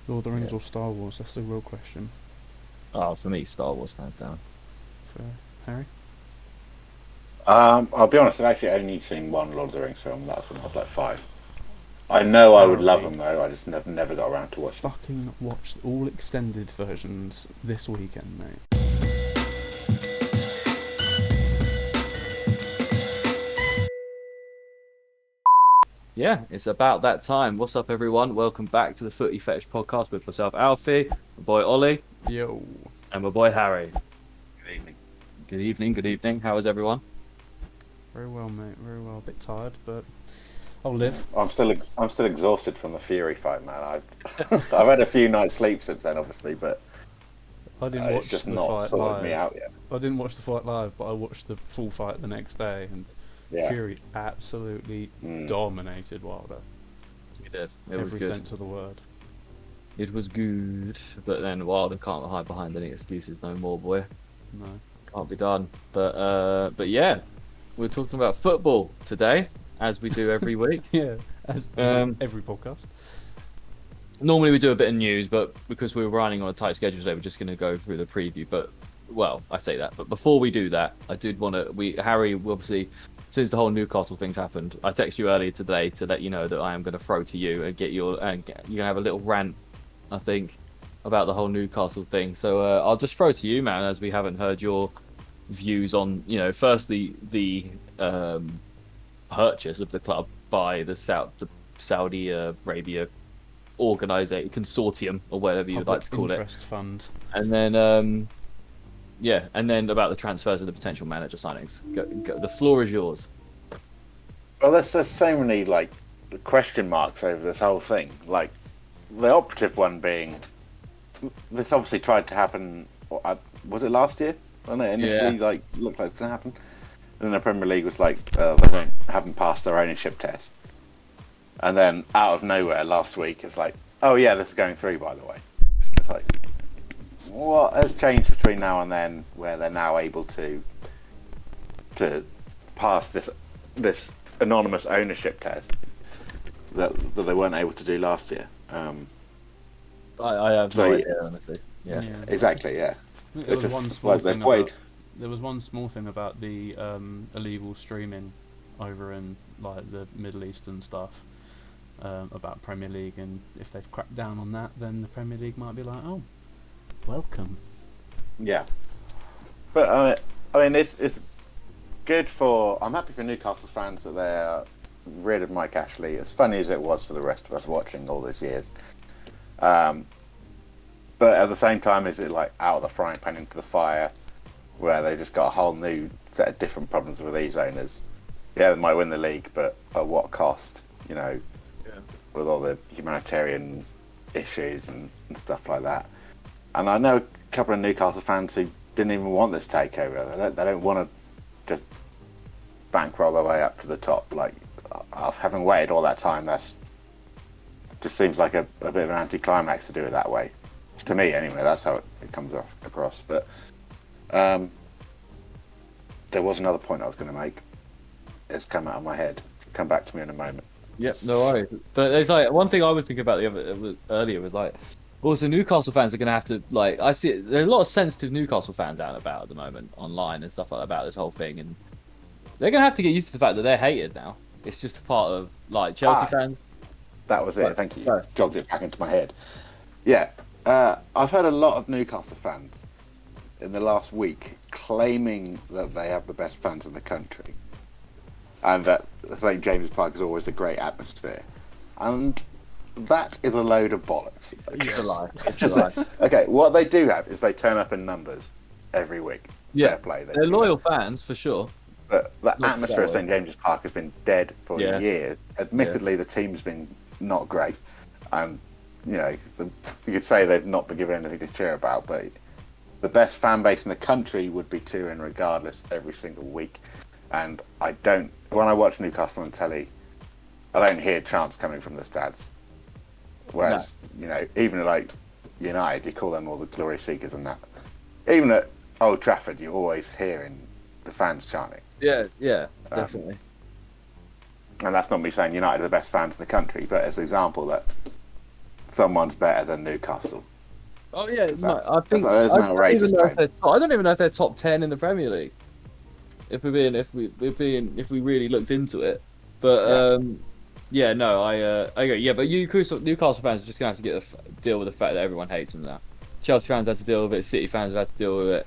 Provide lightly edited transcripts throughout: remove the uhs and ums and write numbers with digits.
Lord of the Rings Yeah. or Star Wars? That's the real question. Oh, for me, Star Wars hands down. For Harry? I'll be honest, I've actually only seen one Lord of the Rings film. That's when I was like 5. I know I would love Harry, them though. I just never got around to watching them. fucking watch all extended versions this weekend, mate. Yeah, it's about that time. What's up, everyone? Welcome back to the Footy Fetish podcast with myself, Alfie, my boy Ollie, Yo. and my boy Harry. Good evening. Good evening, good evening. How is everyone? Very well, mate. Very well. A bit tired, but I'll live. I'm still exhausted from the Fury fight, man. I've I've had a few nights sleep since then, obviously, but I didn't it's watch just the not fight sorted me live. out yet. I didn't watch the fight live, but I watched the full fight the next day, and Yeah. Fury absolutely Mm. dominated Wilder. We did. It was Every good. sense of the word. It was good. But then Wilder can't hide behind any excuses no more, boy. No. Can't be done. But yeah, we're talking about football today, as we do every week. Yeah, as every podcast. Normally we do a bit of news, but because we're running on a tight schedule today, we're just going to go through the preview. But well, I say that. But before we do that, I did want to. Harry, obviously, since the whole Newcastle thing's happened, I texted you earlier today to let you know that I am going to throw to you and you're going to have a little rant, I think, about the whole Newcastle thing. So I'll just throw to you, man, as we haven't heard your views on, firstly the purchase of the club by the Saudi Arabia organization consortium or whatever you'd like to call it, interest fund. and then and then about the transfers and the potential manager signings. The floor is yours. Well, there's so many like question marks over this whole thing. Like the operative one being, this obviously tried to happen. Was it last year? When it initially looked like it's gonna happen, and then the Premier League was like, they haven't passed their ownership test. And then out of nowhere last week, it's like, oh yeah, this is going through, by the way. It's like, what has changed between now and then, where they're now able to pass this anonymous ownership test that they weren't able to do last year? I have no idea, honestly. Yeah. Exactly. Yeah. There was one small thing played. about. There was one small thing about the illegal streaming over in like the Middle East and stuff. About Premier League, and if they've cracked down on that, then the Premier League might be like, "Oh, welcome." Yeah, but I mean, it's good for. I'm happy for Newcastle fans that they're rid of Mike Ashley. As funny as it was for the rest of us watching all these years, but at the same time, is it like out of the frying pan into the fire, where they just got a whole new set of different problems with these owners? Yeah, they might win the league, but at what cost? With all the humanitarian issues and stuff like that. And I know a couple of Newcastle fans who didn't even want this takeover. They don't want to just bankroll their way up to the top. Like, having waited all that time, that's just seems like a bit of an anticlimax to do it that way. To me, anyway, that's how it comes across. But there was another point I was going to make. It's come out of my head. Come back to me in a moment. Yep, no worries. But there's like one thing I was thinking about earlier was like, also Newcastle fans are going to have to like I see there's a lot of sensitive Newcastle fans out and about at the moment online and stuff like that about this whole thing, and they're going to have to get used to the fact that they're hated now. It's just a part of like Chelsea fans. That was it. Right. Thank you. Right. Jogged it back into my head. Yeah, I've heard a lot of Newcastle fans in the last week claiming that they have the best fans in the country, and that St James's Park is always a great atmosphere, and that is a load of bollocks. It's a lie. It's a lie. Okay, what they do have is they turn up in numbers every week. Yeah, Fair play. they're loyal fans for sure. But the Not atmosphere at that way. St James's Park has been dead for Yeah. years. Admittedly, the team's been not great, and you could say they've not been given anything to cheer about. But the best fan base in the country would be cheering regardless every single week. And when I watch Newcastle on telly, I don't hear chants coming from the stands. Whereas, even like United, you call them all the glory seekers and that. Even at Old Trafford, you're always hearing the fans chanting. Yeah, definitely. And that's not me saying United are the best fans in the country, but as an example that someone's better than Newcastle. Oh yeah, That's- I think that's I an don't outrageous even know if claim. I don't even know if they're top 10 in the Premier League. If we really looked into it, but yeah, no, I agree. Yeah, but Newcastle fans are just gonna have to deal with the fact that everyone hates them now. Chelsea fans had to deal with it. City fans have had to deal with it.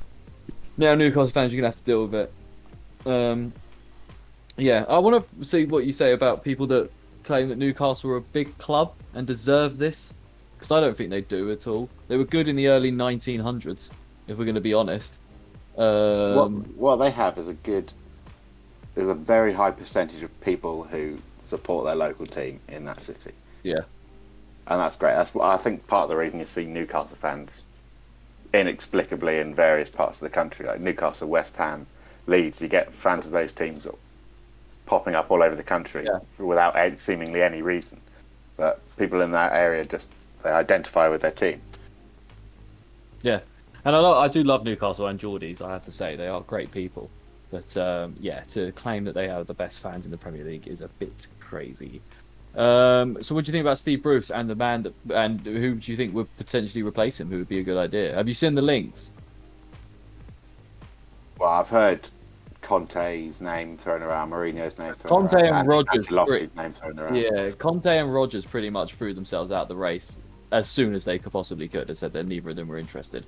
Now Newcastle fans, you're gonna have to deal with it. Yeah, I want to see what you say about people that claim that Newcastle are a big club and deserve this, because I don't think they do at all. They were good in the early 1900s, if we're going to be honest. What they have is there's a very high percentage of people who support their local team in that city. Yeah. And that's great. That's what I think part of the reason you see Newcastle fans inexplicably in various parts of the country, like Newcastle, West Ham, Leeds. You get fans of those teams popping up all over the country without seemingly any reason. But people in that area they identify with their team. Yeah, and I do love Newcastle and Geordies. I have to say they are great people. But yeah, to claim that they are the best fans in the Premier League is a bit crazy. So what do you think about Steve Bruce and and who do you think would potentially replace him? Who would be a good idea? Have you seen the links? Well, I've heard Conte's name thrown around, Mourinho's name thrown around, Conte and Rodgers. Ancelotti's name thrown around. Yeah, Conte and Rodgers pretty much threw themselves out the race as soon as they possibly could. They said that neither of them were interested.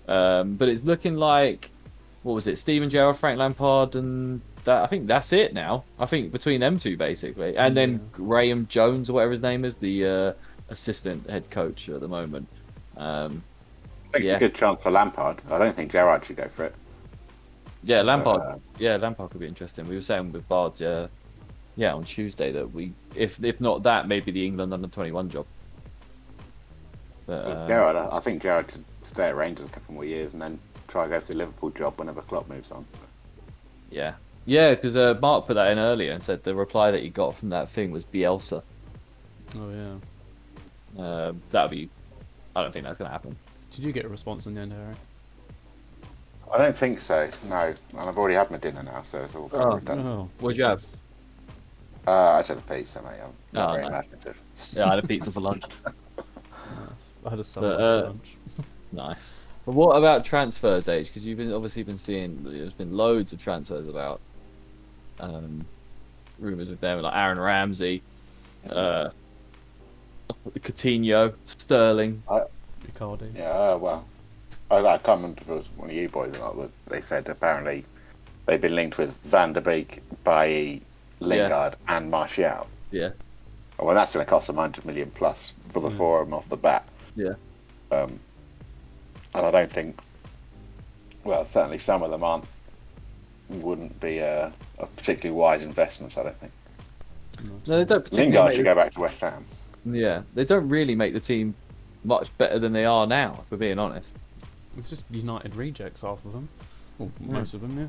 But it's looking like, what was it? Steven Gerrard, Frank Lampard, and that. I think that's it now. I think between them two basically, and then Graham Jones or whatever his name is, the assistant head coach at the moment. I think it's a good chance for Lampard. I don't think Gerrard should go for it. Yeah, Lampard. Lampard could be interesting. We were saying with Bard, on Tuesday that if not that, maybe the England under-21 job. But, Gerrard, I think Gerrard should stay at Rangers a couple more years and then try to go for the Liverpool job whenever Klopp moves on. Yeah, because Mark put that in earlier and said the reply that he got from that thing was Bielsa. Oh yeah. That'd be. I don't think that's gonna happen. Did you get a response in the end, Harry? I don't think so. No, and I've already had my dinner now, so it's all kind of done. Oh, What'd you have? I just had a pizza, mate. I'm not very nice. imaginative. Yeah, I had a pizza for lunch. nice. I had a salad for lunch. Nice. But what about transfers, H? Because you've obviously been seeing there's been loads of transfers about. Rumours of them like Aaron Ramsey, Coutinho, Sterling. Icardi. Yeah, well, I can't remember if it was one of you boys or not, but they said apparently they've been linked with Van der Beek, Bailly, Lingard, and Martial. Yeah. Well, that's going to cost them 100 million plus for the four of them off the bat. Yeah. And I don't think, well, certainly some of them wouldn't be a particularly wise investment, I don't think. No, they don't particularly. Lingard should go back to West Ham. Yeah, they don't really make the team much better than they are now, if we're being honest. It's just United rejects, half of them. Well, most of them, yeah.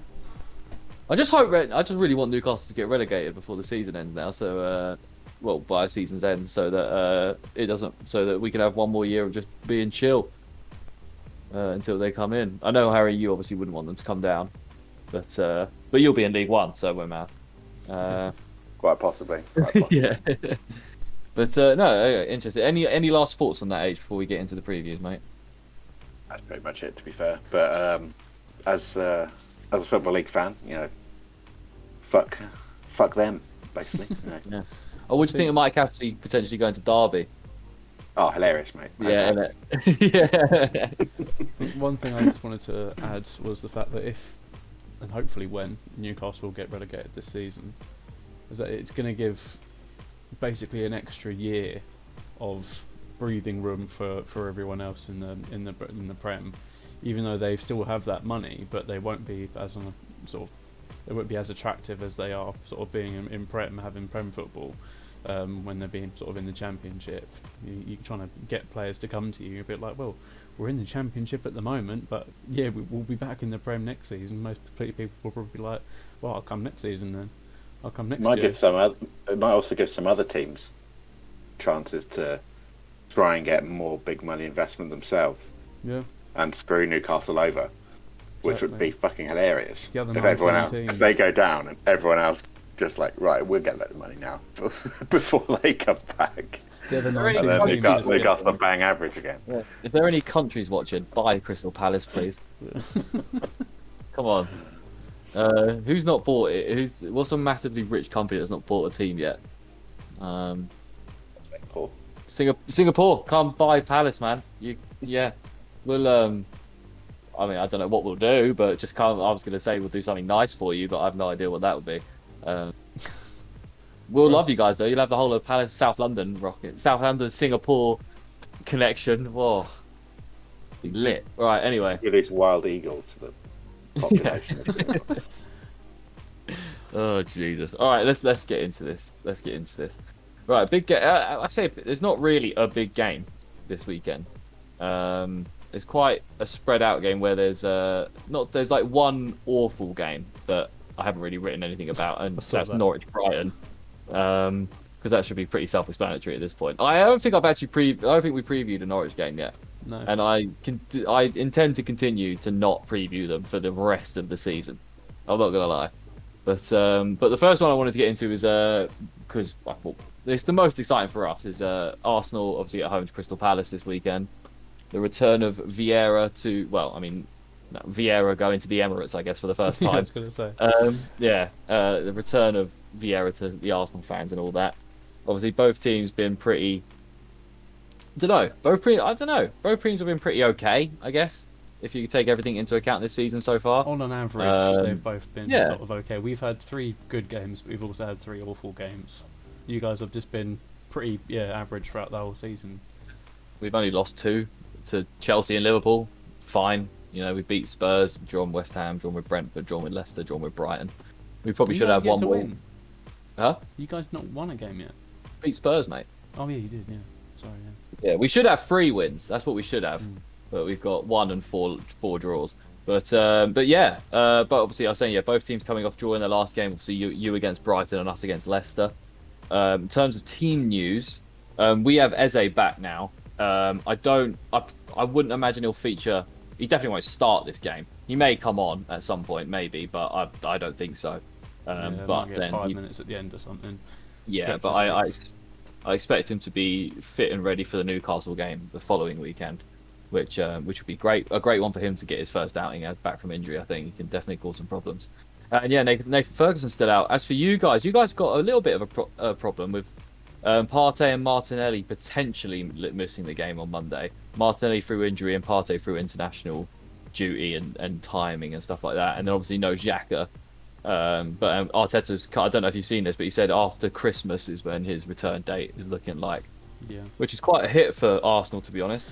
I just really want Newcastle to get relegated before the season ends now. So, by season's end, so that we can have one more year of just being chill until they come in. I know, Harry, you obviously wouldn't want them to come down, but you'll be in League One, so we're mad. Quite possibly. Yeah. But no, interesting. Any last thoughts on that, H, before we get into the previews, mate? That's pretty much it, to be fair. But as a Football League fan, fuck them, basically. Yeah. Oh, what do you think of Mike Ashley potentially going to Derby? Oh, hilarious, mate. Yeah, yeah. One thing I just wanted to add was the fact that if, and hopefully when, Newcastle get relegated this season, is that it's going to give basically an extra year of breathing room for everyone else in the Prem, even though they still have that money, but they won't be they won't be as attractive as they are sort of being in Prem, having Prem football. When they're being sort of in the Championship, you're trying to get players to come to you. You're a bit like, well, we're in the Championship at the moment, but yeah, we'll be back in the Prem next season. Most people will probably be like, well, I'll come next season then. I'll come next year. It might also give some other teams chances to try and get more big money investment themselves. Yeah. And screw Newcastle over, which would be fucking hilarious. The other if everyone else, teams. if they go down and everyone else just like, right, we'll get that money now before they come back. The other Alright, And 19 then so- teams just Newcastle get... bang average again. Yeah. If there are any countries watching, buy Crystal Palace, please. Come on. Who's not bought it? What's a massively rich company that's not bought a team yet? Singapore. Singapore, come buy Palace, man. Yeah. We'll I mean, I don't know what we'll do, but just come. I was going to say we'll do something nice for you, but I have no idea what that would be. We'll love you guys though. You'll have the whole of Palace, South London rocket, South London, Singapore connection. Whoa, be lit. Right. Anyway. Release wild eagles to the population. Oh Jesus! All right, let's get into this. Right, big game. I say there's not really a big game this weekend. It's quite a spread out game where there's like one awful game that I haven't really written anything about, and that's Norwich Brighton. Because that should be pretty self-explanatory at this point. I don't think I don't think we previewed a Norwich game yet. No. And I intend to continue to not preview them for the rest of the season. I'm not gonna lie. But the first one I wanted to get into is because it's the most exciting for us is Arsenal obviously at home to Crystal Palace this weekend. The return of Vieira Vieira going to the Emirates, I guess, for the first time. I was gonna say. The return of Vieira to the Arsenal fans and all that. Obviously, both teams been pretty. I don't know. Both teams have been pretty okay, I guess, if you take everything into account this season so far. On an average, they've both been yeah. sort of okay. We've had 3 good games, but we've also had 3 awful games. You guys have just been pretty average throughout the whole season. We've only lost 2 to Chelsea and Liverpool. Fine. You know, we beat Spurs, drawn West Ham, drawn with Brentford, drawn with Leicester, drawn with Brighton. We probably should have one more. Win. Huh? You guys not won a game yet? Beat Spurs, mate. Oh yeah, you did. Yeah. Sorry. Yeah, we should have 3 wins. That's what we should have. But we've got 1 and 4 draws. But obviously I was saying both teams coming off drawing their last game. Obviously you against Brighton and us against Leicester. In terms of team news, we have Eze back now. I wouldn't imagine he'll feature. He definitely won't start this game. He may come on at some point, maybe, but I don't think so. But then 5 minutes at the end or something. Yeah, but I expect him to be fit and ready for the Newcastle game the following weekend, which would be great. A great one for him to get his first outing back from injury. I think he can definitely cause some problems. And Nathan Ferguson's still out. As for you guys got a little bit of a problem with Partey and Martinelli potentially missing the game on Monday. Martinelli through injury and Partey through international duty and timing and stuff like that. And then obviously no Xhaka. But Arteta's, I don't know if you've seen this, but he said after Christmas is when his return date is looking like. Yeah. Which is quite a hit for Arsenal, to be honest.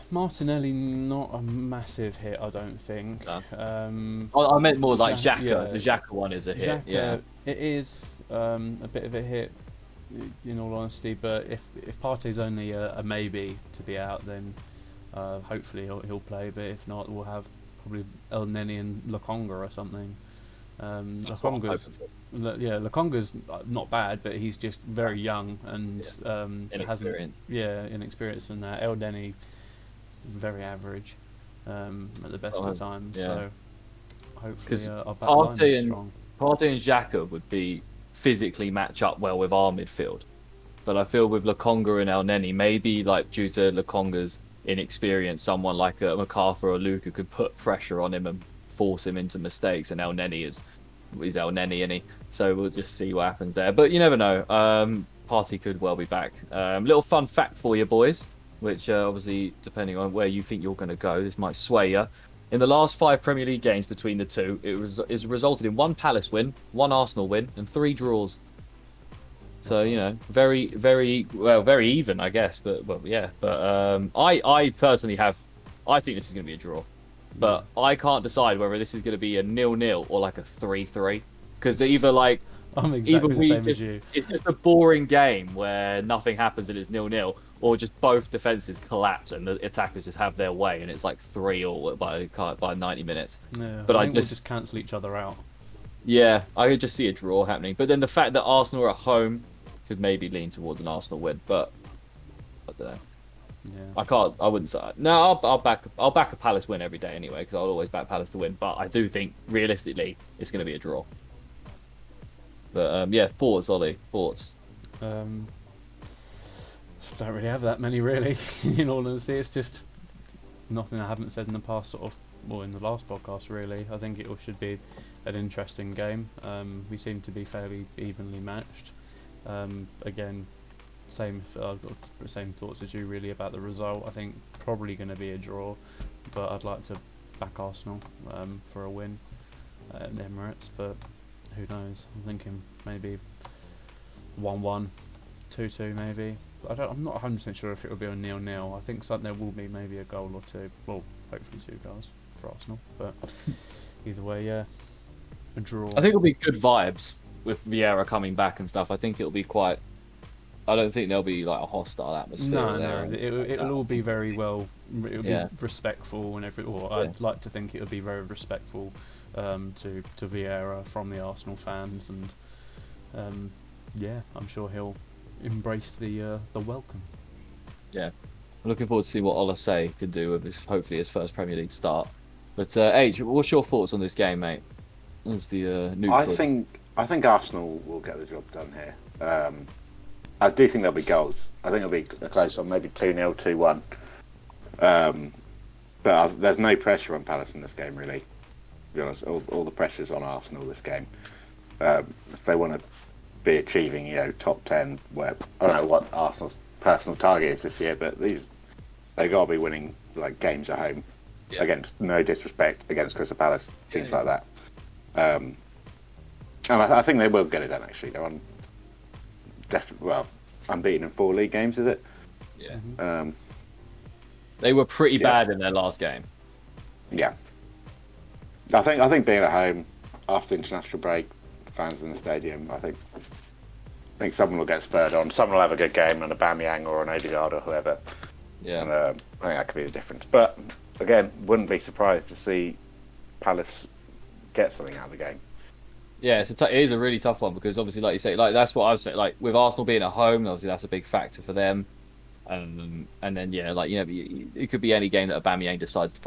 Martinelli, not a massive hit, I don't think. No. I meant more like Xhaka. Yeah. The Xhaka one is a hit. Xhaka, it is a bit of a hit, in all honesty. But if Partey's only a maybe to be out, then hopefully he'll play. But if not, we'll have probably El Neni and Lokonga or something. Lokonga's not bad, but he's just very young and inexperienced, and El Neni very average at the best of times. Yeah. So hopefully our back line is strong. Partey and Xhaka would be physically match up well with our midfield, but I feel with Lokonga and El Neni, maybe like due to Lokonga's inexperience, someone like a MacArthur or Luka could put pressure on him and force him into mistakes, and El Neni is El Neni, isn't he? So we'll just see what happens there. But you never know. Partey could well be back. Little fun fact for you boys, which obviously depending on where you think you're going to go, this might sway you. In the last 5 Premier League games between the two, it's resulted in 1 Palace win, 1 Arsenal win, and 3 draws. So very, very very even, I guess. But I personally I think this is going to be a draw. But I can't decide whether this is going to be a 0-0 or like a 3-3, because either like I'm exactly the same as you. It's just a boring game where nothing happens and it's 0-0, or just both defenses collapse and the attackers just have their way and it's like 3-3 by 90 minutes. Yeah, but I think we'll just cancel each other out. Yeah, I could just see a draw happening. But then the fact that Arsenal are at home could maybe lean towards an Arsenal win, but I don't know. Yeah. I wouldn't say. No, I'll back a Palace win every day anyway, because I'll always back Palace to win. But I do think realistically it's going to be a draw. But thoughts, Ollie? Thoughts? Don't really have that many, really. In all honesty, it's just nothing I haven't said in the past, in the last podcast. Really, I think it should be an interesting game. We seem to be fairly evenly matched. Again, I've got the same thoughts as you really about the result. I think probably going to be a draw, but I'd like to back Arsenal for a win at the Emirates. But who knows? I'm thinking maybe 1-1, 2-2 maybe. I'm not 100% sure if it will be a 0-0. I think there will be maybe a goal or two. Well, hopefully 2 goals for Arsenal. But either way, yeah, a draw. I think it'll be good vibes with Vieira coming back and stuff. I think it'll be quite. I don't think there'll be like a hostile atmosphere. No, it'll all be very well. It'll be respectful and everything. I'd like to think it would be very respectful to Vieira from the Arsenal fans, and I'm sure he'll embrace the welcome. Yeah, I'm looking forward to see what Olasey can do with hopefully his first Premier League start. But H, what's your thoughts on this game, mate? As the neutral. I think Arsenal will get the job done here. I do think there'll be goals. I think it'll be a close one, maybe 2-0, 2-1. But there's no pressure on Palace in this game, really. To be honest, all the pressure's on Arsenal this game. If they want to be achieving, top 10, where I don't know what Arsenal's personal target is this year, but they've got to be winning like games at home against, no disrespect, against Crystal Palace, things like that. And I think they will get it done. Actually, they're on unbeaten in 4 league games, is it? Yeah. They were pretty bad in their last game. Yeah. I think being at home after the international break, fans in the stadium, I think someone will get spurred on. Someone will have a good game, an Aubameyang or an Odegaard or whoever. Yeah. And, I think that could be the difference. But again, wouldn't be surprised to see Palace get something out of the game. Yeah, it is a really tough one because obviously, like you say, like that's what I was saying. Like with Arsenal being at home, obviously that's a big factor for them. And then it could be any game that Aubameyang decides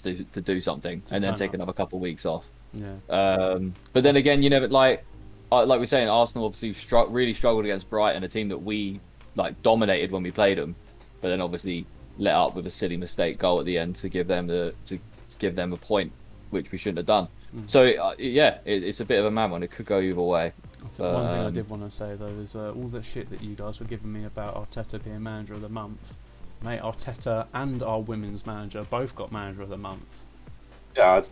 to do something and then take another couple of weeks off. Yeah. But then again, like we're saying, Arsenal obviously really struggled against Brighton, a team that we like dominated when we played them, but then obviously let up with a silly mistake goal at the end to give them a point, which we shouldn't have done. So it's a bit of a mad one. It could go either way. One thing I did want to say though is all the shit that you guys were giving me about Arteta being manager of the month, mate. Arteta and our women's manager both got manager of the month. Yeah,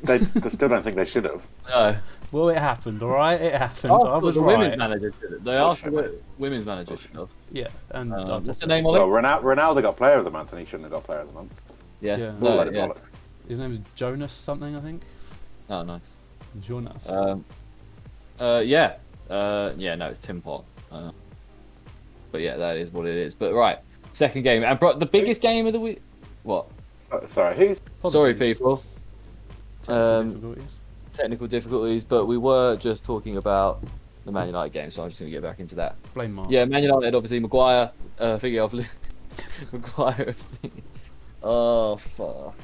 they still don't think they should have. No. Well, it happened, all right. It happened. I was the right. Women's manager should have. They asked for the women's manager should have. Yeah, and what's the name of it? Well, Ronaldo got player of the month, and he shouldn't have got player of the month. Yeah. His name is Jonas something, I think. Oh, nice. Jonas. No, it's Tim Pot. But yeah, that is what it is. But right, second game, and the biggest game of the week. What? Sorry, Sorry, people. Difficulties. Technical difficulties, but we were just talking about the Man United game, so I'm just going to get back into that. Blame Mark. Yeah, Man United, obviously, Maguire, thinking of Maguire. Oh, fuck.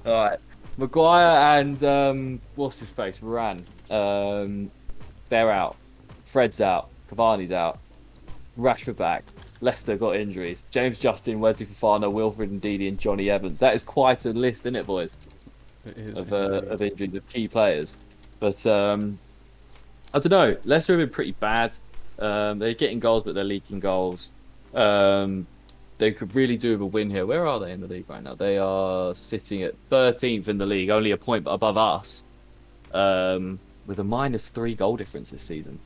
Alright. Maguire and, what's his face? Varane. They're out. Fred's out. Cavani's out. Rashford back. Leicester got injuries. James Justin, Wesley Fofana, Wilfred Ndidi, and Johnny Evans. That is quite a list, isn't it, boys? It is of injuries, of key players. But I don't know. Leicester have been pretty bad. They're getting goals, but they're leaking goals. They could really do with a win here. Where are they in the league right now? They are sitting at 13th in the league, only a point above us, with a -3 goal difference this season.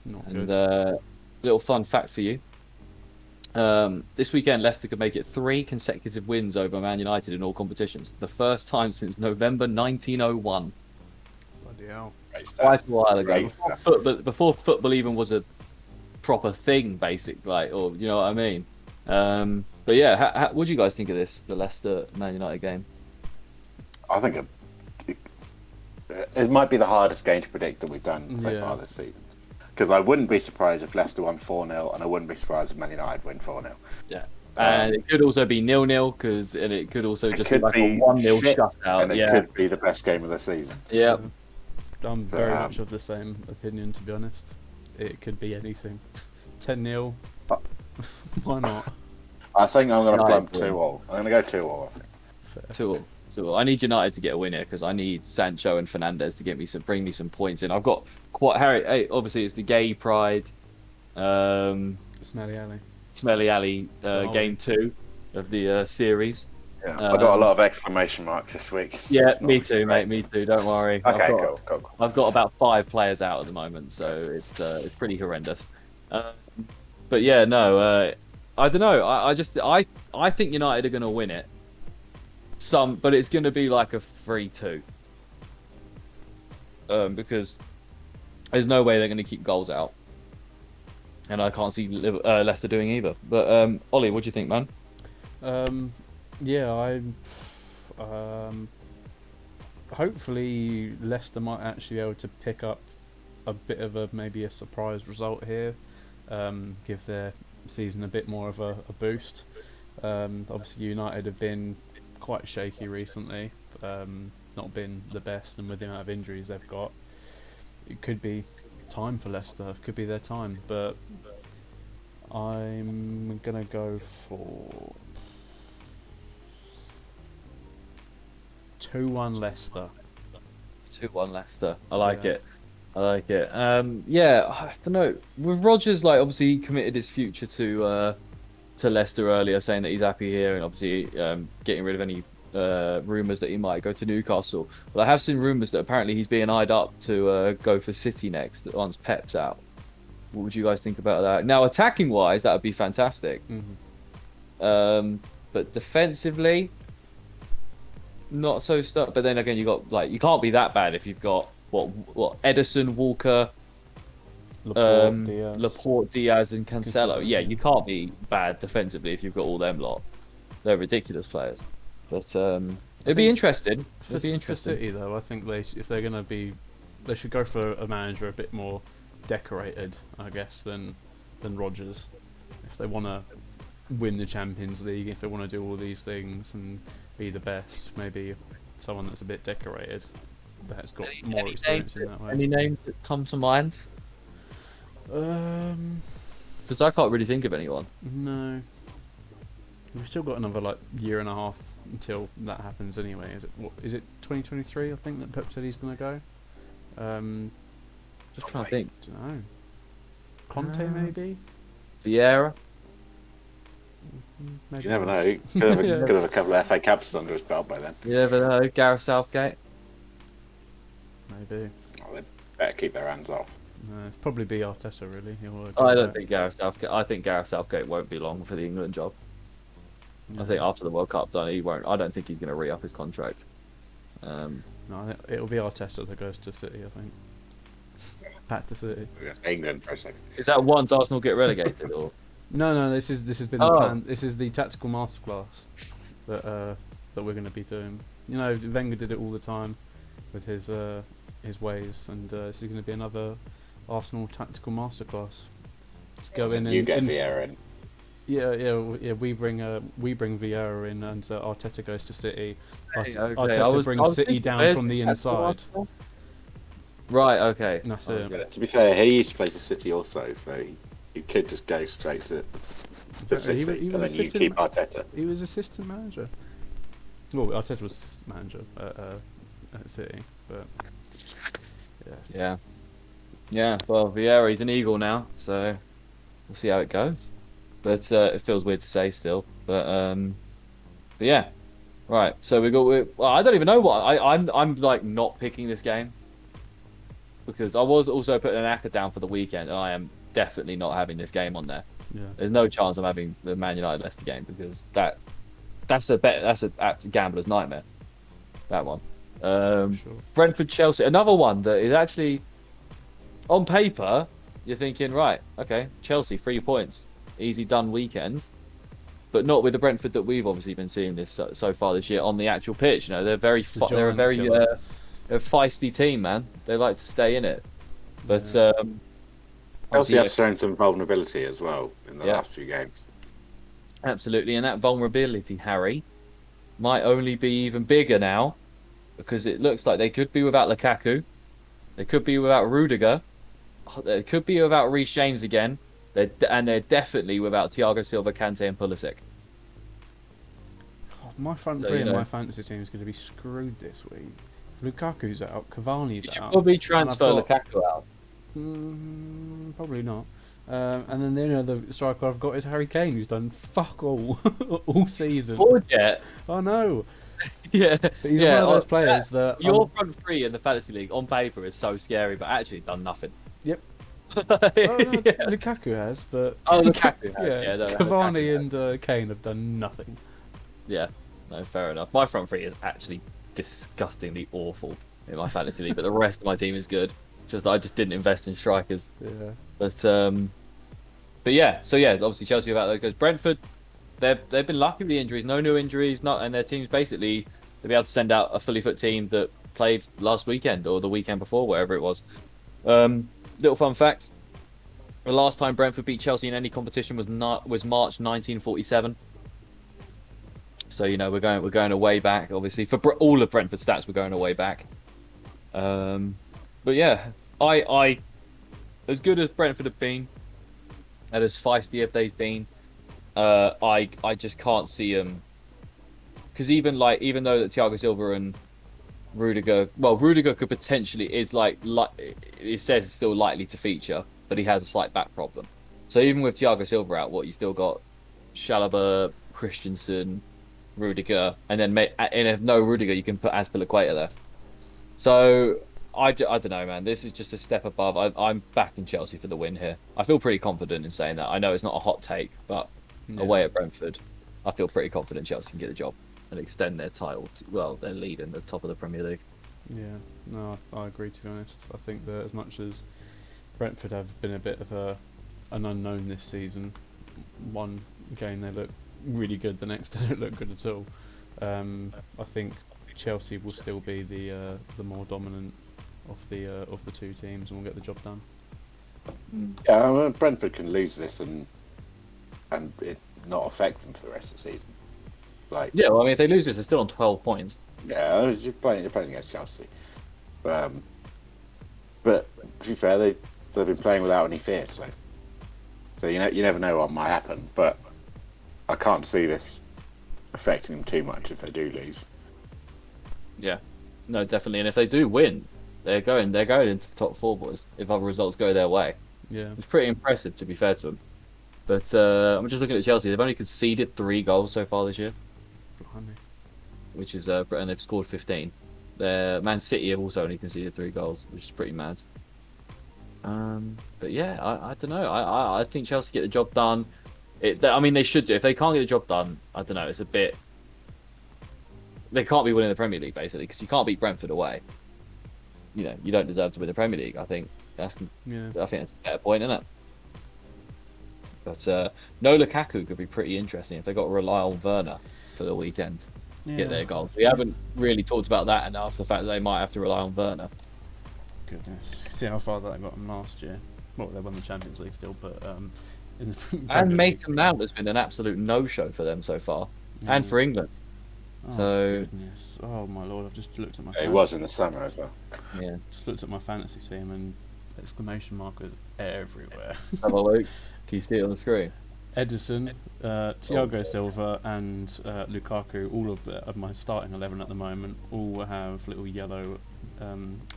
Not and good. Little fun fact for you. This weekend, Leicester could make it 3 consecutive wins over Man United in all competitions. The first time since November 1901. Bloody hell. Quite a while ago. Before football even was a proper thing, basically. Like, or you know what I mean? But yeah, what do you guys think of this, the Leicester Man United game? I think it might be the hardest game to predict that we've done so far this season. Because I wouldn't be surprised if Leicester won 4-0, and I wouldn't be surprised if Man United win 4-0. Yeah. And it could also be 0-0, and it could also just be like a 1-0 shutout. And it could be the best game of the season. Yeah. I'm very much of the same opinion, to be honest. It could be anything. 10-0, Why not? I think I'm going to United plump win. 2-all. I'm going to go 2-all, I think. Fair. 2-2. I need United to get a winner because I need Sancho and Fernandez to bring me some points in. I've got quite Harry. Hey, obviously, it's the gay pride, Smelly alley. Smelly Alley Darwin. game 2 of the series. Yeah, I got a lot of exclamation marks this week. Yeah, Not me too, great. mate. Me too. Don't worry. Okay, cool. I've got about 5 players out at the moment, so it's pretty horrendous. But yeah, no, I don't know. I think United are going to win it. But it's going to be like a 3-2. Because there's no way they're going to keep goals out, and I can't see Leicester doing either. But Ollie, what do you think, man? Yeah, hopefully Leicester might actually be able to pick up a bit of maybe a surprise result here, give their season a bit more of a boost. Obviously United have been quite shaky recently, not been the best, and with the amount of injuries they've got, it could be time for Leicester. It could be their time, but I'm gonna go for 2-1 Leicester. 2-1 Leicester. I like it. I like it. Yeah, I don't know. With Rodgers, like obviously he committed his future to Leicester earlier, saying that he's happy here, and obviously getting rid of any rumours that he might go to Newcastle. But I have seen rumours that apparently he's being eyed up to go for City next once Pep's out. What would you guys think about that? Now, attacking wise, that would be fantastic. But defensively, not so stuck. But then again, you can't be that bad if you've got what Edison, Walker, Laporte, Diaz, and Cancelo. Yeah, you can't be bad defensively if you've got all them lot. They're ridiculous players. But it'd be interesting. For City though, I think if they're gonna be, they should go for a manager a bit more decorated, I guess, than Rodgers. If they want to win the Champions League, if they want to do all these things and be the best, maybe someone that's a bit decorated, that's got more experience in that way. Any names that come to mind? Because I can't really think of anyone. No. We've still got another year and a half until that happens anyway. Is it 2023? I think that Pep said he's going to go. Just trying to think. I don't know. Conte maybe? Vieira. Maybe. You never know. He could have a couple of FA Cups under his belt by then. You never know. Gareth Southgate. Maybe. Well, they better keep their hands off. No, it's probably be Arteta really. I don't think Gareth Southgate. I think Gareth Southgate won't be long for the England job. No. I think after the World Cup done, he won't. I don't think he's going to re-up his contract. No, it'll be Arteta that goes to City. I think. Back to City. England for a second. Is that once Arsenal get relegated, or? No. This has been the plan. This is the tactical masterclass that we're going to be doing. You know, Wenger did it all the time with his ways, and this is going to be another Arsenal tactical masterclass. Let's go in You and get Vieira in. Yeah. We bring Vieira in, and Arteta goes to City. Okay. Arteta brings City down from the inside. Right. Okay. That's it. Yeah, to be fair, he used to play for City also, so he could just go straight to City, He was and then you keep Arteta. He was assistant manager. Well, Arteta was manager at City, but Yeah. Well, Vieira, he's an Eagle now, so we'll see how it goes. But it feels weird to say still. But yeah. Right. So well, I don't even know what I'm like not picking this game because I was also putting an ACCA down for the weekend, and I am definitely not having this game on there. yeah. There's no chance I'm having the Man United Leicester game because that's a gambler's nightmare. That one. Sure. Brentford Chelsea, another one that is actually on paper. You're thinking, right, okay, Chelsea 3 points, easy done weekend, but not with the Brentford that we've obviously been seeing this so far this year on the actual pitch. You know, they're a very feisty team, man. They like to stay in it, but Chelsea have shown some vulnerability as well in the last few games. Absolutely, and that vulnerability, Harry, might only be even bigger now because it looks like they could be without Lukaku, they could be without Rudiger, they could be without Reece James again, They're definitely without Thiago Silva, Kante, and Pulisic. God, my front So, three you in know. my fantasy team is going to be screwed this week. If Lukaku's out, Cavani's You should out. probably and transfer I've got- Lukaku out. Probably not. And then the only other striker I've got is Harry Kane, who's done fuck all all season. Or Jet. I know, Yeah, but he's yeah. one of those players that Your front three in the fantasy league on paper is so scary, but actually done nothing. Yep. Yeah. Oh, no, Lukaku has, but Oh, Lukaku has. yeah, no, Cavani Lukaku and Kane have done nothing. Yeah, no, fair enough. My front three is actually disgustingly awful in my fantasy league, but the rest of my team is good. Just I just didn't invest in strikers. Yeah. But yeah, so yeah, obviously Chelsea without those guys. Brentford, they've been lucky with the injuries, no new injuries, and their team's basically they'll be able to send out a fully fit team that played last weekend or the weekend before, whatever it was. Little fun fact: the last time Brentford beat Chelsea in any competition was March 1947. So you know we're going a way back. Obviously for all of Brentford stats, we're going a way back. But yeah, I as good as Brentford have been, and as feisty as they've been, I just can't see them. Because even though that Thiago Silva and Rudiger could potentially it says it's still likely to feature, but he has a slight back problem. So even with Thiago Silva out, you still got Chalobah, Christensen, Rudiger, and then if no Rudiger, you can put Azpilicueta there. So I don't know, man. This is just a step above. I'm backing Chelsea for the win here. I feel pretty confident in saying that. I know it's not a hot take, but away at Brentford, I feel pretty confident Chelsea can get the job and extend their title. Their lead in the top of the Premier League. Yeah, no, I agree. To be honest, I think that as much as Brentford have been a bit of an unknown this season, one game they look really good, the next they don't look good at all. I think Chelsea will still be the more dominant of the two teams and will get the job done. Yeah, I mean, Brentford can lose this and it not affect them for the rest of the season. Yeah, well, I mean, if they lose this, they're still on 12 points. Yeah, you're playing against Chelsea. But to be fair, they've been playing without any fear, so you never know what might happen. But I can't see this affecting them too much if they do lose. Yeah, no, definitely. And if they do win, they're going into the top four, boys. If other results go their way, Yeah, it's pretty impressive to be fair to them. But I'm just looking at Chelsea. They've only conceded 3 goals so far this year, blimey. which is and they've scored 15. Man City have also only conceded 3 goals, which is pretty mad. But yeah, I don't know. I think Chelsea get the job done. I mean, they should do. If they can't get the job done, I don't know. It's a bit. They can't be winning the Premier League basically because you can't beat Brentford away. You know, you don't deserve to win the Premier League. I think that's a better point, isn't it? But no Lukaku could be pretty interesting if they got to rely on Werner for the weekend to get their goals. We haven't really talked about that enough. The fact that they might have to rely on Werner. Goodness, see how far that got them last year. Well, they won the Champions League still, but in the And Mason Mount has been an absolute no-show for them so far, and for England. Oh, So goodness. Oh my lord, I've just looked at my. It was in the summer as well. yeah, Just looked at my fantasy team and exclamation markers everywhere. have a look. Can you see it on the screen? Edison, Thiago Silva, and Lukaku, all of my starting 11 at the moment, all have little yellow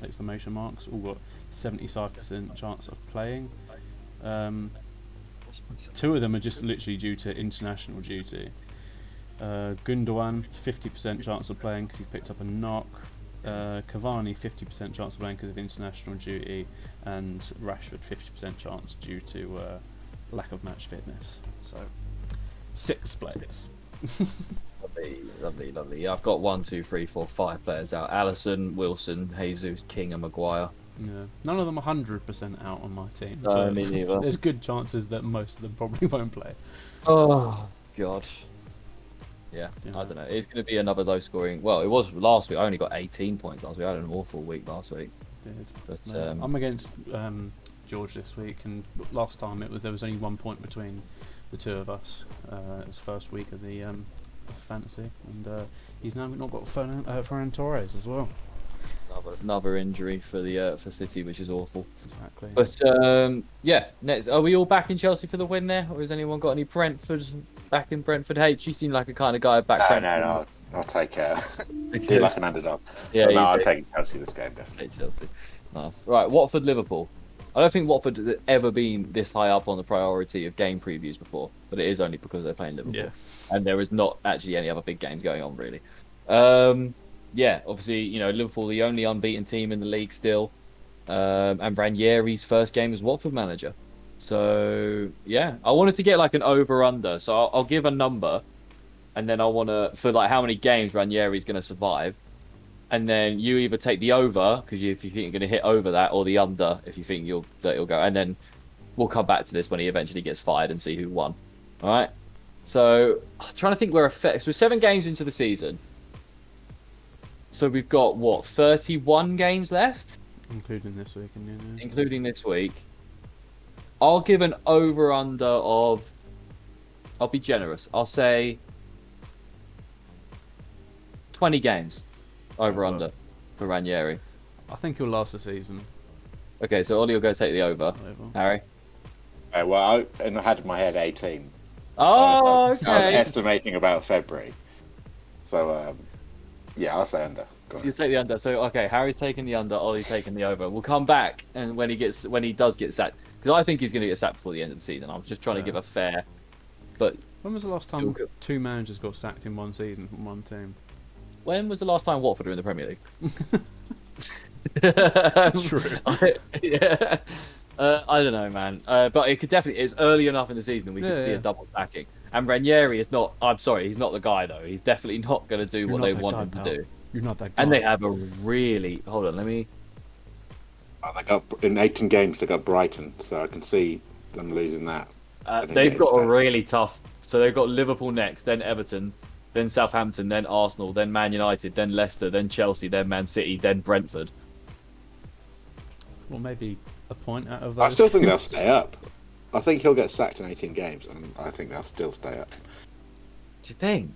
exclamation marks. All got 75% chance of playing. 2 of them are just literally due to international duty. Gundogan, 50% chance of playing because he picked up a knock. Cavani, 50% chance of playing because of international duty, and Rashford, 50% chance due to lack of match fitness. So 6 players. Lovely. Yeah, I've got 1, 2, 3, 4, 5 players out. Allison, Wilson, Jesus, King, and Maguire. Yeah, none of them are 100% out on my team. No, but me neither. There's good chances that most of them probably won't play. Oh God. Yeah, I don't know. It's going to be another low scoring. Well, it was last week. I only got 18 points last week. I had an awful week last week. But I'm against George this week, and last time there was only 1 point between the two of us. It was first week of the fantasy, and he's now not got Ferran Torres as well. Another injury for the for City, which is awful. Exactly. But yeah, next, are we all back in Chelsea for the win there, or has anyone got any Brentford back in Brentford? H, you seem like a kind of guy back. No, I'll take Okay. do like an underdog. Yeah, But no, you I'm do. taking Chelsea this game, definitely. Hate Chelsea. Nice. Right, Watford, Liverpool. I don't think Watford has ever been this high up on the priority of game previews before, but it is only because they're playing Liverpool, Yeah. and there is not actually any other big games going on really. Yeah, obviously, Liverpool the only unbeaten team in the league still, and Ranieri's first game as Watford manager. So yeah, I wanted to get like an over/under, so I'll give a number, and then I want to for like how many games Ranieri's going to survive. And then you either take the over because if you think you're going to hit over that, or the under if you think you'll go. And then we'll come back to this when he eventually gets fired and see who won. All right. So I'm trying to think where so we're 7 games into the season. So we've got what 31 games left, Including this weekend, yeah. including this week. I'll give an over under of. I'll be generous. I'll say 20 games. Over under for Ranieri. I think he'll last the season. Okay, so Ollie will go take the over. Over. Harry? Well, I had in my head 18. Oh, I was okay. estimating about February. So, yeah, I'll say under. Go on. You take the under. So, okay, Harry's taking the under, Ollie's taking the over. We'll come back and when he does get sacked, because I think he's going to get sacked before the end of the season. I was just trying to give a fair, but When was the last time 2 managers got sacked in one season from one team? when was the last time Watford were in the Premier League? True. Yeah. I don't know, man. But it could definitely it's early enough in the season that we could see a double sacking. And Ranieri is not. I'm sorry, he's not the guy though. He's definitely not going to do what they want him to do. You're not that guy. And they have a really hold on. Let me. They got in 18 games. They got Brighton, so I can see them losing that. They've got a really tough. So they've got Liverpool next, then Everton, then Southampton, then Arsenal, then Man United, then Leicester, then Chelsea, then Man City, then Brentford. Well, maybe a point out of those. I still think they'll stay up. I think he'll get sacked in 18 games, and I think they'll still stay up. Do you think?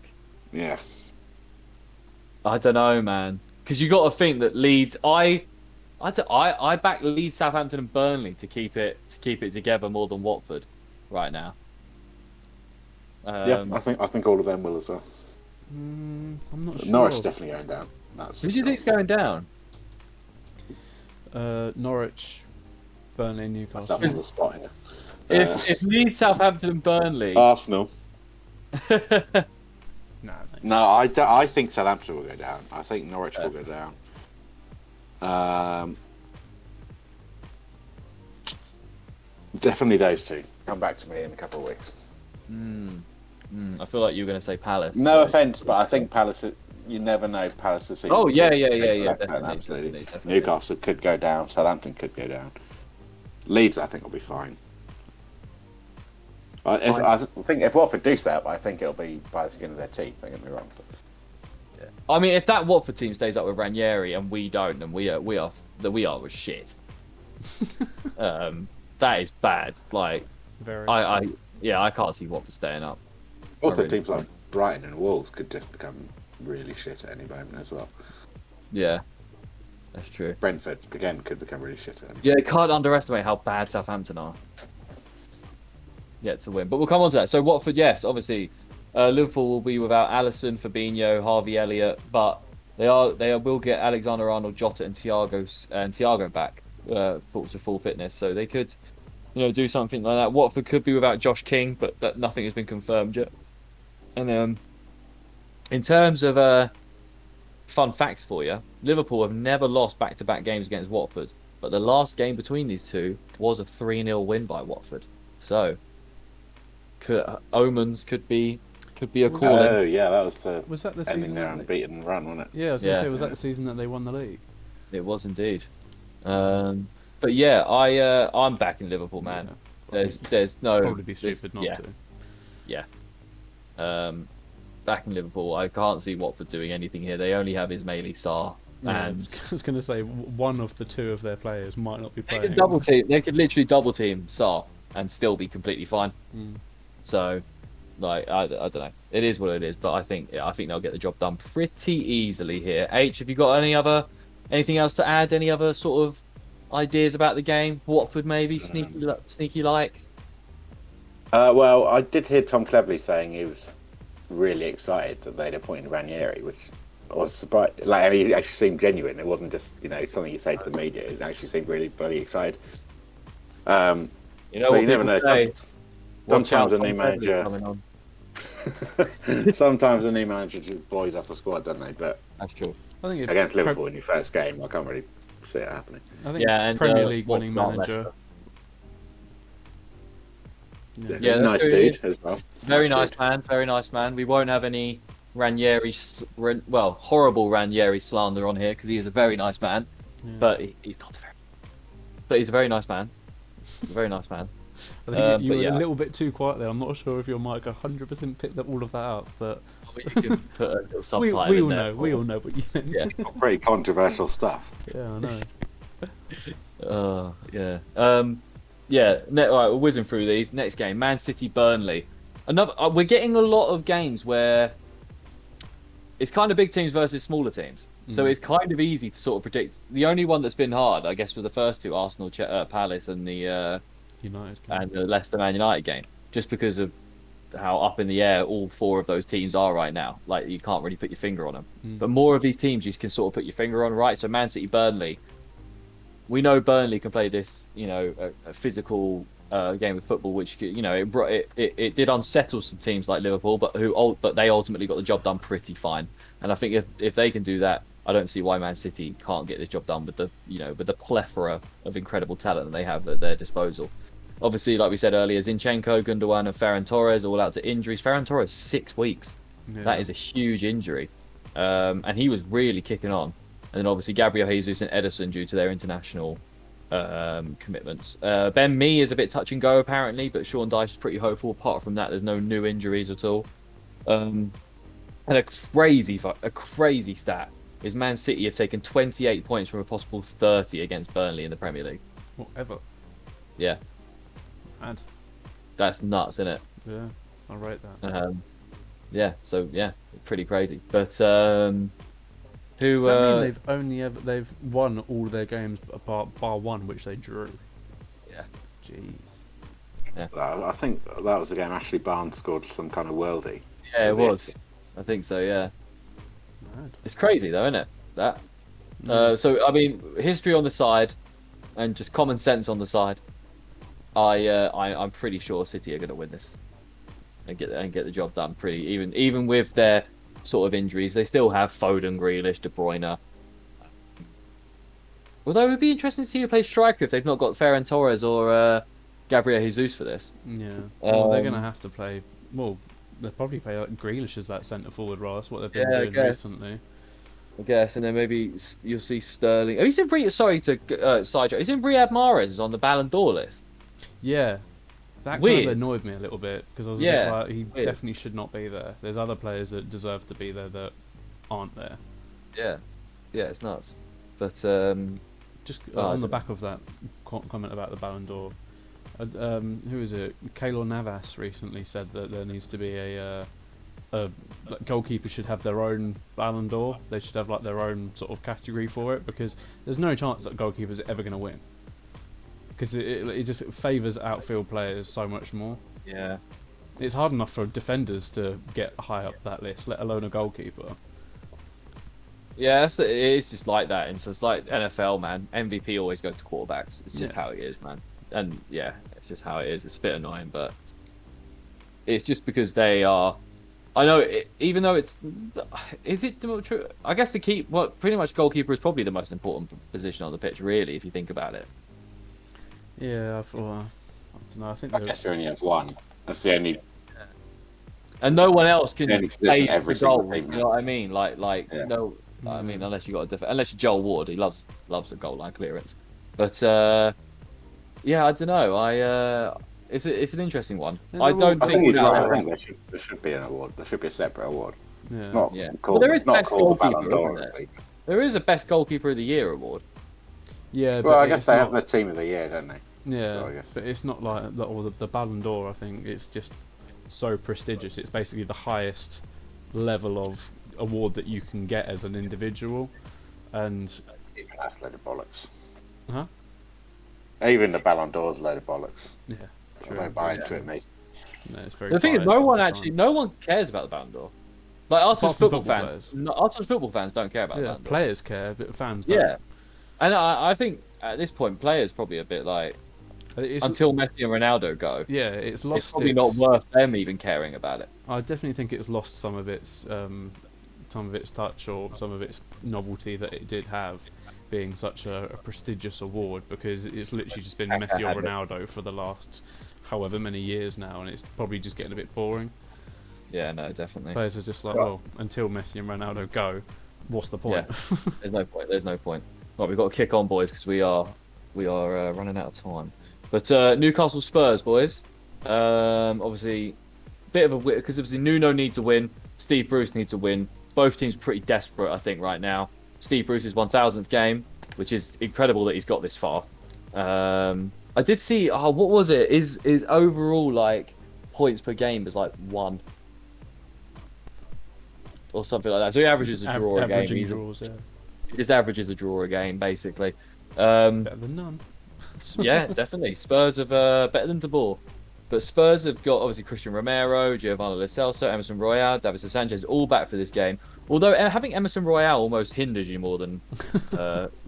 Yeah. I don't know, man. Because you got to think that Leeds. I back Leeds, Southampton, and Burnley to keep it together more than Watford right now. Yeah, I think all of them will as well. I'm not sure. Norwich is definitely going down. Who do you think's going down? Norwich, Burnley, Newcastle. That's on the spot here. If Leeds, Southampton, and Burnley. Arsenal. Nah, mate. No, I think Southampton will go down. I think Norwich will go down. Definitely those two. Come back to me in a couple of weeks. I feel like you were going to say Palace. No offence, but I think Palace. You never know. Palace this season. Oh yeah, Definitely. definitely. Newcastle could go down. Southampton could go down. Leeds, I think, will be fine. I think if Watford do stay up, I think it'll be by the skin of their teeth. Don't get me wrong. Yeah. I mean, if that Watford team stays up with Ranieri and we don't, then we are with shit. That is bad. Like, Very. I can't see Watford staying up. Also, teams like Brighton and Wolves could just become really shit at any moment as well. Yeah, that's true. Brentford again could become really shit at any moment. Yeah, you can't underestimate how bad Southampton are. Yet to win, but we'll come on to that. So Watford, yes, obviously, Liverpool will be without Alisson, Fabinho, Harvey Elliott, but they will get Alexander-Arnold, Jota, and Thiago back to full fitness, so they could, do something like that. Watford could be without Josh King, but nothing has been confirmed yet. And in terms of fun facts for you, Liverpool have never lost back-to-back games against Watford, but the last game between these two was a 3-0 win by Watford. So. Omens could be a call. Oh yeah, was that the ending season their unbeaten run, wasn't it? Yeah, I was gonna say, was that the season that they won the league? It was indeed. But yeah, I'm backing Liverpool, man. Yeah, There's no probably be stupid not to. Yeah. Backing Liverpool, I can't see Watford doing anything here. They only have Ismaili Sarr. Yeah, And I was going to say one of the two of their players might not be playing. They could literally double team Sarr and still be completely fine. So, like, I don't know. It is what it is, but I think they'll get the job done pretty easily here. H, have you got any other Anything else to add? Any other sort of ideas about the game? Watford maybe sneaky like. Well, I did hear Tom Cleverley saying he was really excited that they'd appointed Ranieri, which I was surprised. Like, I mean, it actually seemed genuine. It wasn't just something you say to the media. It actually seemed really bloody excited. You know But what you never people know. say? Watch out, Sometimes a Tom new Cleverley manager. coming on. Sometimes a new manager just buoys up a squad, don't they? But That's true. I think against Liverpool in your first game, I can't really see it happening. I think Yeah, and Premier League Watford winning aren't manager. Leicester. Yeah, that's nice true. dude as well. Very nice dude. man. Very nice man. We won't have any horrible Ranieri slander on here because he is a very nice man, but he's not a very. But he's a very nice man. He's a very nice man. I think you but were yeah. a little bit too quiet there. I'm not sure if your mic 100% picked up all of that out, but You can put a little we subtitle all in there. know. We all know what you meant. Yeah. Pretty controversial stuff. Yeah, I know. Yeah. Right, we're whizzing through these. Next game, Man City Burnley. We're getting a lot of games where it's kind of big teams versus smaller teams. So it's kind of easy to sort of predict. The only one that's been hard, I guess, were the first two: Arsenal, Palace, and the United. and the Leicester Man United game, just because of how up in the air all four of those teams are right now. Like, you can't really put your finger on them. But more of these teams you can sort of put your finger on, right? So Man City, Burnley. We know Burnley can play this, a physical game of football, which it did unsettle some teams like Liverpool, but they ultimately got the job done pretty fine. And I think if they can do that, I don't see why Man City can't get this job done with the plethora of incredible talent that they have at their disposal. Obviously, like we said earlier, Zinchenko, Gundogan, and Ferran Torres all out to injuries. Ferran Torres 6 weeks. Yeah. That is a huge injury, and he was really kicking on. And then obviously Gabriel Jesus and Ederson due to their international commitments. Ben Mee is a bit touch and go apparently, but Sean Dyche is pretty hopeful. Apart from that, there's no new injuries at all. And a crazy stat is Man City have taken 28 points from a possible 30 against Burnley in the Premier League. Whatever. Yeah, Mad. that's nuts, isn't it? Yeah, I'll rate that. Pretty crazy. But Does that mean they've won all their games bar one, which they drew? Yeah. Jeez. I think that was the game Ashley Barnes scored some kind of worldie. Yeah, it was. I think so. Yeah. Mad. It's crazy though, isn't it? That. So I mean, history on the side, and just common sense on the side. I'm pretty sure City are going to win this, and get the job done. Even with their sort of injuries, they still have Foden, Grealish, De Bruyne. Although it would be interesting to see who plays striker if they've not got Ferran Torres or Gabriel Jesus for this. Yeah. Well, they're going to have to play. Well, they'll probably play like Grealish as that centre forward role. That's what they've been doing recently. I guess, and then maybe you'll see Sterling. Have you seen sidetrack? Have you seen Riyad Mahrez on the Ballon d'Or list? Yeah. That kind of annoyed me a little bit because I was a bit like, he definitely should not be there. There's other players that deserve to be there that aren't there. Yeah, it's nuts. But just on the back of that comment about the Ballon d'Or, who is it? Keylor Navas recently said that there needs to be a goalkeepers should have their own Ballon d'Or. They should have like their own sort of category for it because there's no chance that goalkeepers are ever going to win. Because it just favours outfield players so much more. Yeah. It's hard enough for defenders to get high up that list, let alone a goalkeeper. Yeah, it's just like that. And so it's like NFL, man. MVP always goes to quarterbacks. It's just how it is, man. And yeah, it's just how it is. It's a bit annoying, but it's just because they are. I know, even though is it true? I guess pretty much goalkeeper is probably the most important position on the pitch, really, if you think about it. Yeah, I don't know. I guess they only have one. That's the only. And no one else can play every the goal. team, you know what I mean? No. Mm. I mean, unless you got unless you're Joel Ward, he loves a goal line clearance. But I don't know. It's an interesting one. Yeah, I think there should be an award. There should be a separate award. Yeah. Well, there is best goalkeeper. Ballon d'Or, there is a best goalkeeper of the year award. Yeah, well, but I guess they have the team of the year, don't they? Yeah, So I guess. but it's not like the Ballon d'Or. I think it's just so prestigious. It's basically the highest level of award that you can get as an individual, and Even that's a load of bollocks. Huh? Even the Ballon d'Or's a load of bollocks. Yeah. I True. don't buy into it, mate. No, it's very The thing is, biased all the no time. one cares about the Ballon d'Or. Like us as Apart from football football fans, players. us as football fans don't care about the Yeah, Ballon d'Or. players care, but fans don't. Yeah, and I think at this point, players probably a bit like It's, until Messi and Ronaldo go, yeah, it's it's lost. probably not worth them even caring about it. I definitely think it's lost some of its touch or some of its novelty that it did have, being such a prestigious award, because it's literally just been Messi or Ronaldo for the last however many years now, and it's probably just getting a bit boring. Yeah, no, definitely. Players are just like, well, until Messi and Ronaldo go, what's the point? Yeah. There's no point. There's no point. Right, we've got to kick on, boys, because we are running out of time. But Newcastle Spurs, boys. Obviously, bit of a because obviously Nuno needs a win. Steve Bruce needs a win. Both teams pretty desperate, I think, right now. Steve Bruce's 1,000th game, which is incredible that he's got this far. I did see. Oh, what was it? Is overall like points per game is like 1 or something like that. So he averages a draw a game. He just averages a draw a game, basically. Better than none. Yeah, definitely. Spurs have better than De Boer. But Spurs have got obviously Christian Romero, Giovanni Lo Celso, Emerson Royale, Davinson Sanchez, all back for this game. Although having Emerson Royale almost hinders you more than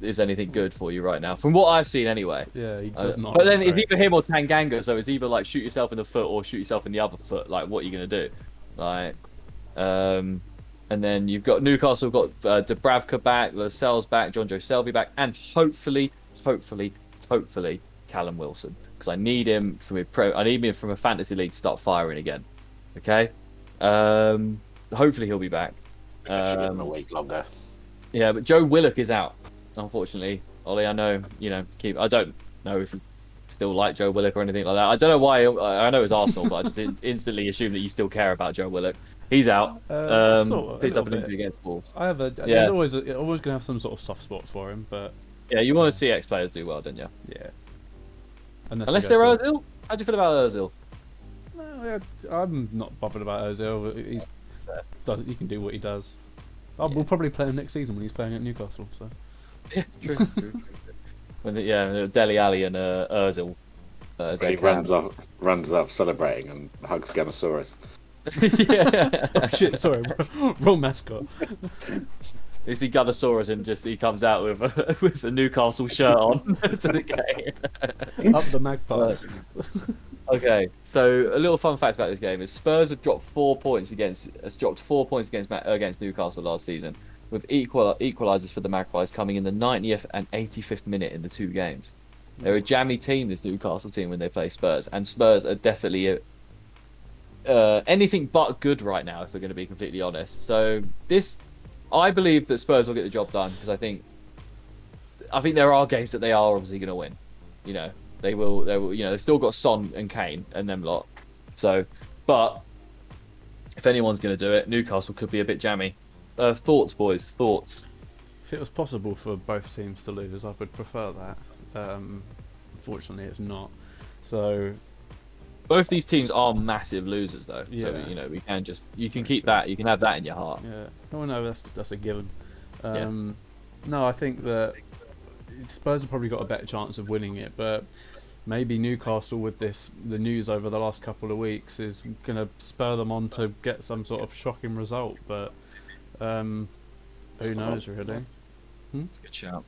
is anything good for you right now, from what I've seen anyway. Yeah, he does not. But then it's either him or Tanganga, so it's either like shoot yourself in the foot or shoot yourself in the other foot. Like, what are you gonna do? Like, and then you've got Newcastle, got Dubravka back, Lascelles back, John Joe Selvey back, and hopefully, Callum Wilson, because I need him from I need him from a fantasy league to start firing again. Okay, hopefully he'll be back. A week longer. Yeah, but Joe Willock is out, unfortunately. Ollie, I know, I don't know if you still like Joe Willock or anything like that. I don't know why. I know it's Arsenal, but I just instantly assume that you still care about Joe Willock. He's out. Picked up an injury against Wolves. I have There's always gonna have some sort of soft spot for him, but yeah, you want to see ex-players do well, don't you? Yeah. Unless they're Ozil. How do you feel about Ozil? No, I'm not bothered about Ozil. He can do what he does. We'll probably play him next season when he's playing at Newcastle. So. Yeah, true. When Dele Alli and Ozil. He runs off celebrating and hugs Ganosaurus. Yeah. Oh shit! Sorry, wrong mascot. You see Gunnosaurus and he comes out with a Newcastle shirt on to the game. Up the Magpies. Okay, so a little fun fact about this game is Spurs have dropped 4 points against Newcastle last season, with equalisers for the Magpies coming in the 90th and 85th minute in the 2 games. They're a jammy team, this Newcastle team, when they play Spurs, and Spurs are definitely anything but good right now, if we're going to be completely honest. So I believe that Spurs will get the job done, because I think there are games that they are obviously going to win. They will. They've still got Son and Kane and them lot. So, but if anyone's going to do it, Newcastle could be a bit jammy. Thoughts, boys? Thoughts? If it was possible for both teams to lose, I would prefer that. Unfortunately, it's not. So, both these teams are massive losers, though. Yeah. So you can keep that. You can have that in your heart. Yeah. Oh no, that's a given. Yeah. No, I think that Spurs have probably got a better chance of winning it, but maybe Newcastle, with the news over the last couple of weeks, is going to spur them on to get some sort of shocking result. But who knows, really? That's a good shout.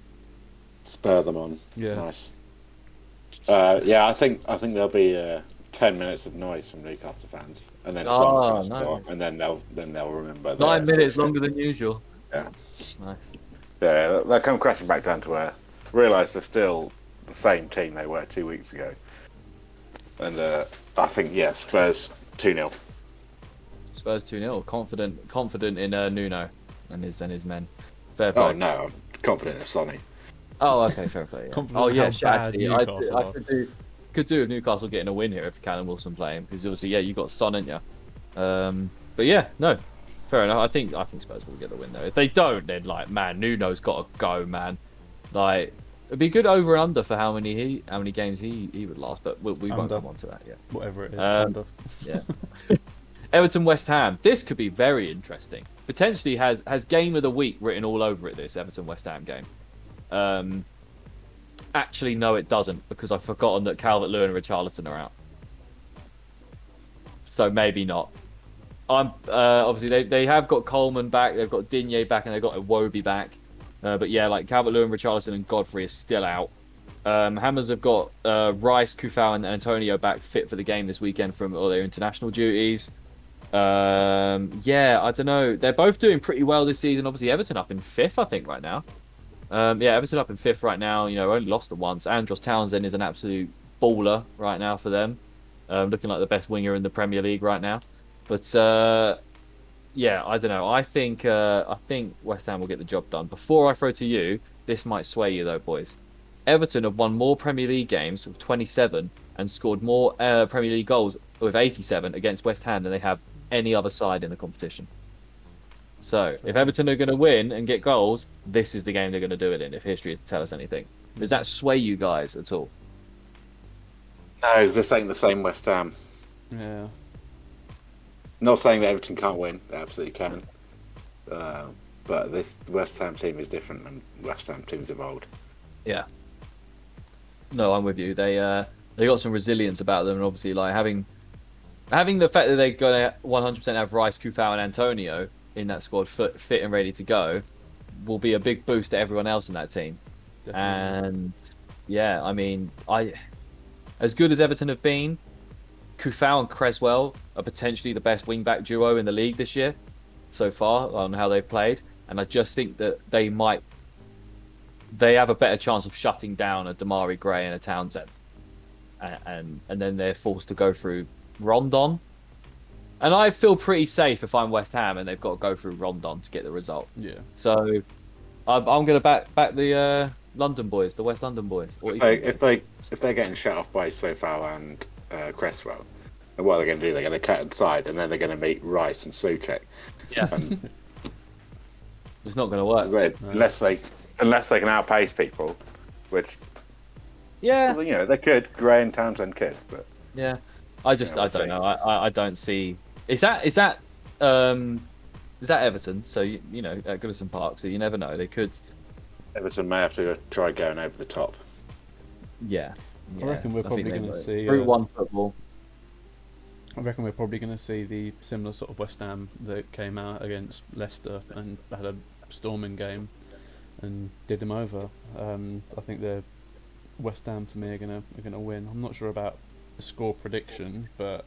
Spur them on. Yeah. Nice. I think there'll be 10 minutes of noise from Newcastle fans, and then nice. and then they'll remember. 9 minutes longer than usual. Yeah. Nice. Yeah, they'll come crashing back down to earth. Realise they're still the same team they were 2 weeks ago. And I think Spurs 2-0. Spurs 2-0. Confident in Nuno and his men. Fair play. Oh no, I'm confident in Sonny. Oh, okay, fair play. Yeah. Confident Actually, Newcastle I could do with Newcastle getting a win here if Callum Wilson playing, because obviously you got Son, ain't you? But yeah, no, fair enough. I think Spurs will get the win though. If they don't, then Nuno's got to go, man. Like, it'd be good over and under for how many games he would last, but we won't come on to that yet. Whatever it is. Under. Yeah. Everton West Ham. This could be very interesting. Potentially has game of the week written all over it. This Everton West Ham game. Actually, no, it doesn't, because I've forgotten that Calvert-Lewin and Richarlison are out. So maybe not. I'm obviously they have got Coleman back, they've got Digne back, and they've got Iwobi back. But yeah, like Calvert-Lewin, Richarlison, and Godfrey are still out. Hammers have got Rice, Kufau, and Antonio back fit for the game this weekend from all their international duties. Yeah, I don't know. They're both doing pretty well this season. Obviously, Everton up in 5th, I think, right now. Yeah, Everton up in 5th right now. You know, only lost it once. Andros Townsend is an absolute baller right now for them. Looking like the best winger in the Premier League right now. But yeah, I don't know. I think West Ham will get the job done. Before I throw to you, this might sway you though, boys. Everton have won more Premier League games with 27 and scored more Premier League goals with 87 against West Ham than they have any other side in the competition. So if Everton are going to win and get goals, this is the game they're going to do it in, if history is to tell us anything. Does that sway you guys at all? No, this ain't the same West Ham. Yeah. Not saying that Everton can't win, they absolutely can. But this West Ham team is different than West Ham teams of old. Yeah. No, I'm with you. They got some resilience about them, and obviously, like having the fact that they're going to 100% have Rice, Kufau, and Antonio in that squad fit and ready to go will be a big boost to everyone else in that team. Definitely. And yeah, I mean, as good as Everton have been, Kufau and Creswell are potentially the best wing-back duo in the league this year so far on how they've played, and I just think that they have a better chance of shutting down a Damari Gray and a Townsend, and then they're forced to go through Rondon. And I feel pretty safe if I'm West Ham and they've got to go through Rondon to get the result. Yeah. So I'm going to back the London boys, the West London boys. If they're getting shut off by Sofao and Cresswell, then what are they going to do? They're going to cut inside, and then they're going to meet Rice and Souček. Yeah. It's not going to work. Unless they can outpace people, which yeah, you know they could. Gray and Townsend could, but yeah, I don't know. I don't see. Is that Everton? So you know at Goodison Park, so you never know. They could. Everton may have to try going over the top. Yeah. I reckon we're probably going to see Route 1 football. I reckon we're probably going to see the similar sort of West Ham that came out against Leicester and had a storming game and did them over. I think the West Ham for me are going to win. I'm not sure about the score prediction, but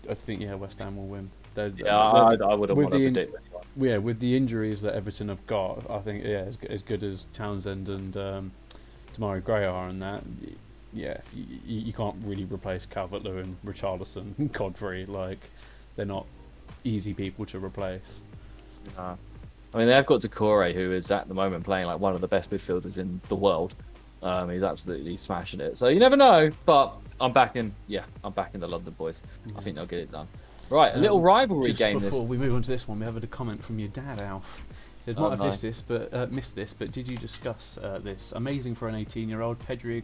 I think West Ham will win. I wouldn't want to predict this one. Yeah, with the injuries that Everton have got, I think as good as Townsend and Damari Gray are in that. Yeah, you can't really replace Calvert-Lewin, Richarlison, Godfrey. Like, they're not easy people to replace. I mean, they've got Decore, who is at the moment playing like one of the best midfielders in the world. He's absolutely smashing it. So you never know, but I'm backing the London boys. I think they'll get it done. Right, a little rivalry game. Before we move on to this one, we have a comment from your dad, Alf. He said, "Might have missed this, but did you discuss this? Amazing for an 18-year-old. Pedri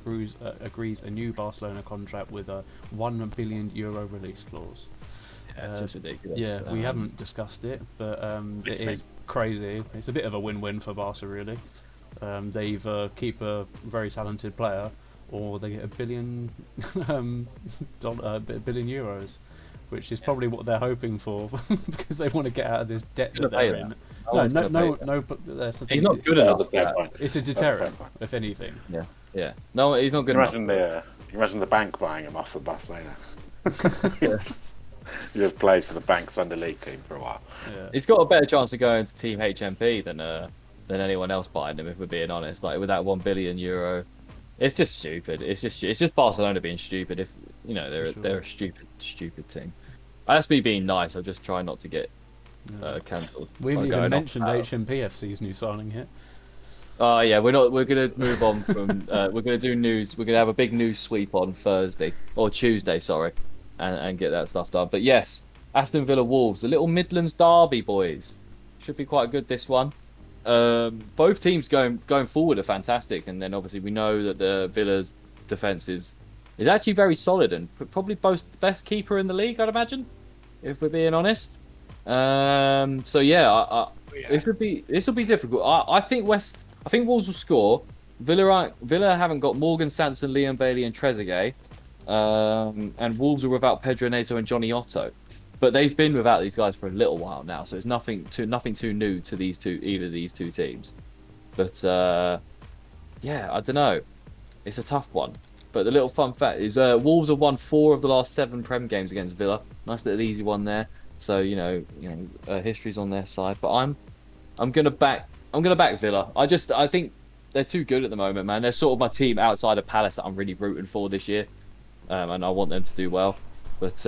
agrees a new Barcelona contract with a €1 billion release clause." Yeah, it's just ridiculous. Yeah, we haven't discussed it, but it is crazy. It's a bit of a win-win for Barca, really. They either keep a very talented player, or they get €1 billion, billion euros, which is probably what they're hoping for because they want to get out of this debt that they're in. No. But he's not good enough. It's a deterrent, if anything. Yeah. No, he's not good enough. Imagine the bank buying him off of Barcelona. He just played for the bank's under league team for a while. Yeah. He's got a better chance of going to Team HMP than anyone else buying him, if we're being honest. Like with that €1 billion, it's just stupid. It's just Barcelona being stupid. If you know they're a stupid team. That's me being nice. I'll just try not to get cancelled. We haven't even mentioned HMPFC's new signing yet. Oh yeah, we're gonna move on from. We're gonna do news. We're gonna have a big news sweep on Thursday or Tuesday, sorry, and get that stuff done. But yes, Aston Villa Wolves, a little Midlands derby, boys. Should be quite good this one. Both teams going forward are fantastic, and then obviously we know that the Villa's defence is actually very solid and probably both the best keeper in the league, I'd imagine, if we're being honest. So yeah, this will be difficult. I think I think Wolves will score. Villa haven't got Morgan Sanson, Leon Bailey, and Trezeguet. And Wolves are without Pedro Neto and Johnny Otto. But they've been without these guys for a little while now, so it's nothing too new to either of these two teams. But yeah, I don't know. It's a tough one. But the little fun fact is Wolves have won 4 of the last 7 Prem games against Villa. Nice little easy one there. So history's on their side. But I'm gonna back Villa. I think they're too good at the moment, man. They're sort of my team outside of Palace that I'm really rooting for this year, and I want them to do well. But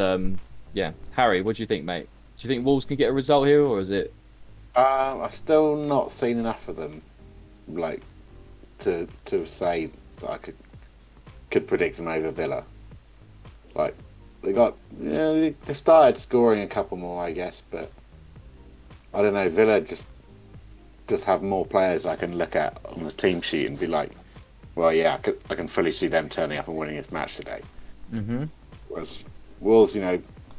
yeah, Harry, what do you think, mate? Do you think Wolves can get a result here, or is it? I've still not seen enough of them, like to say that I could predict them over Villa. Like they got, they started scoring a couple more, I guess, but I don't know. Villa just have more players I can look at on the team sheet and be like, well, yeah, I can fully see them turning up and winning this match today. Mm-hmm. Whereas Wolves,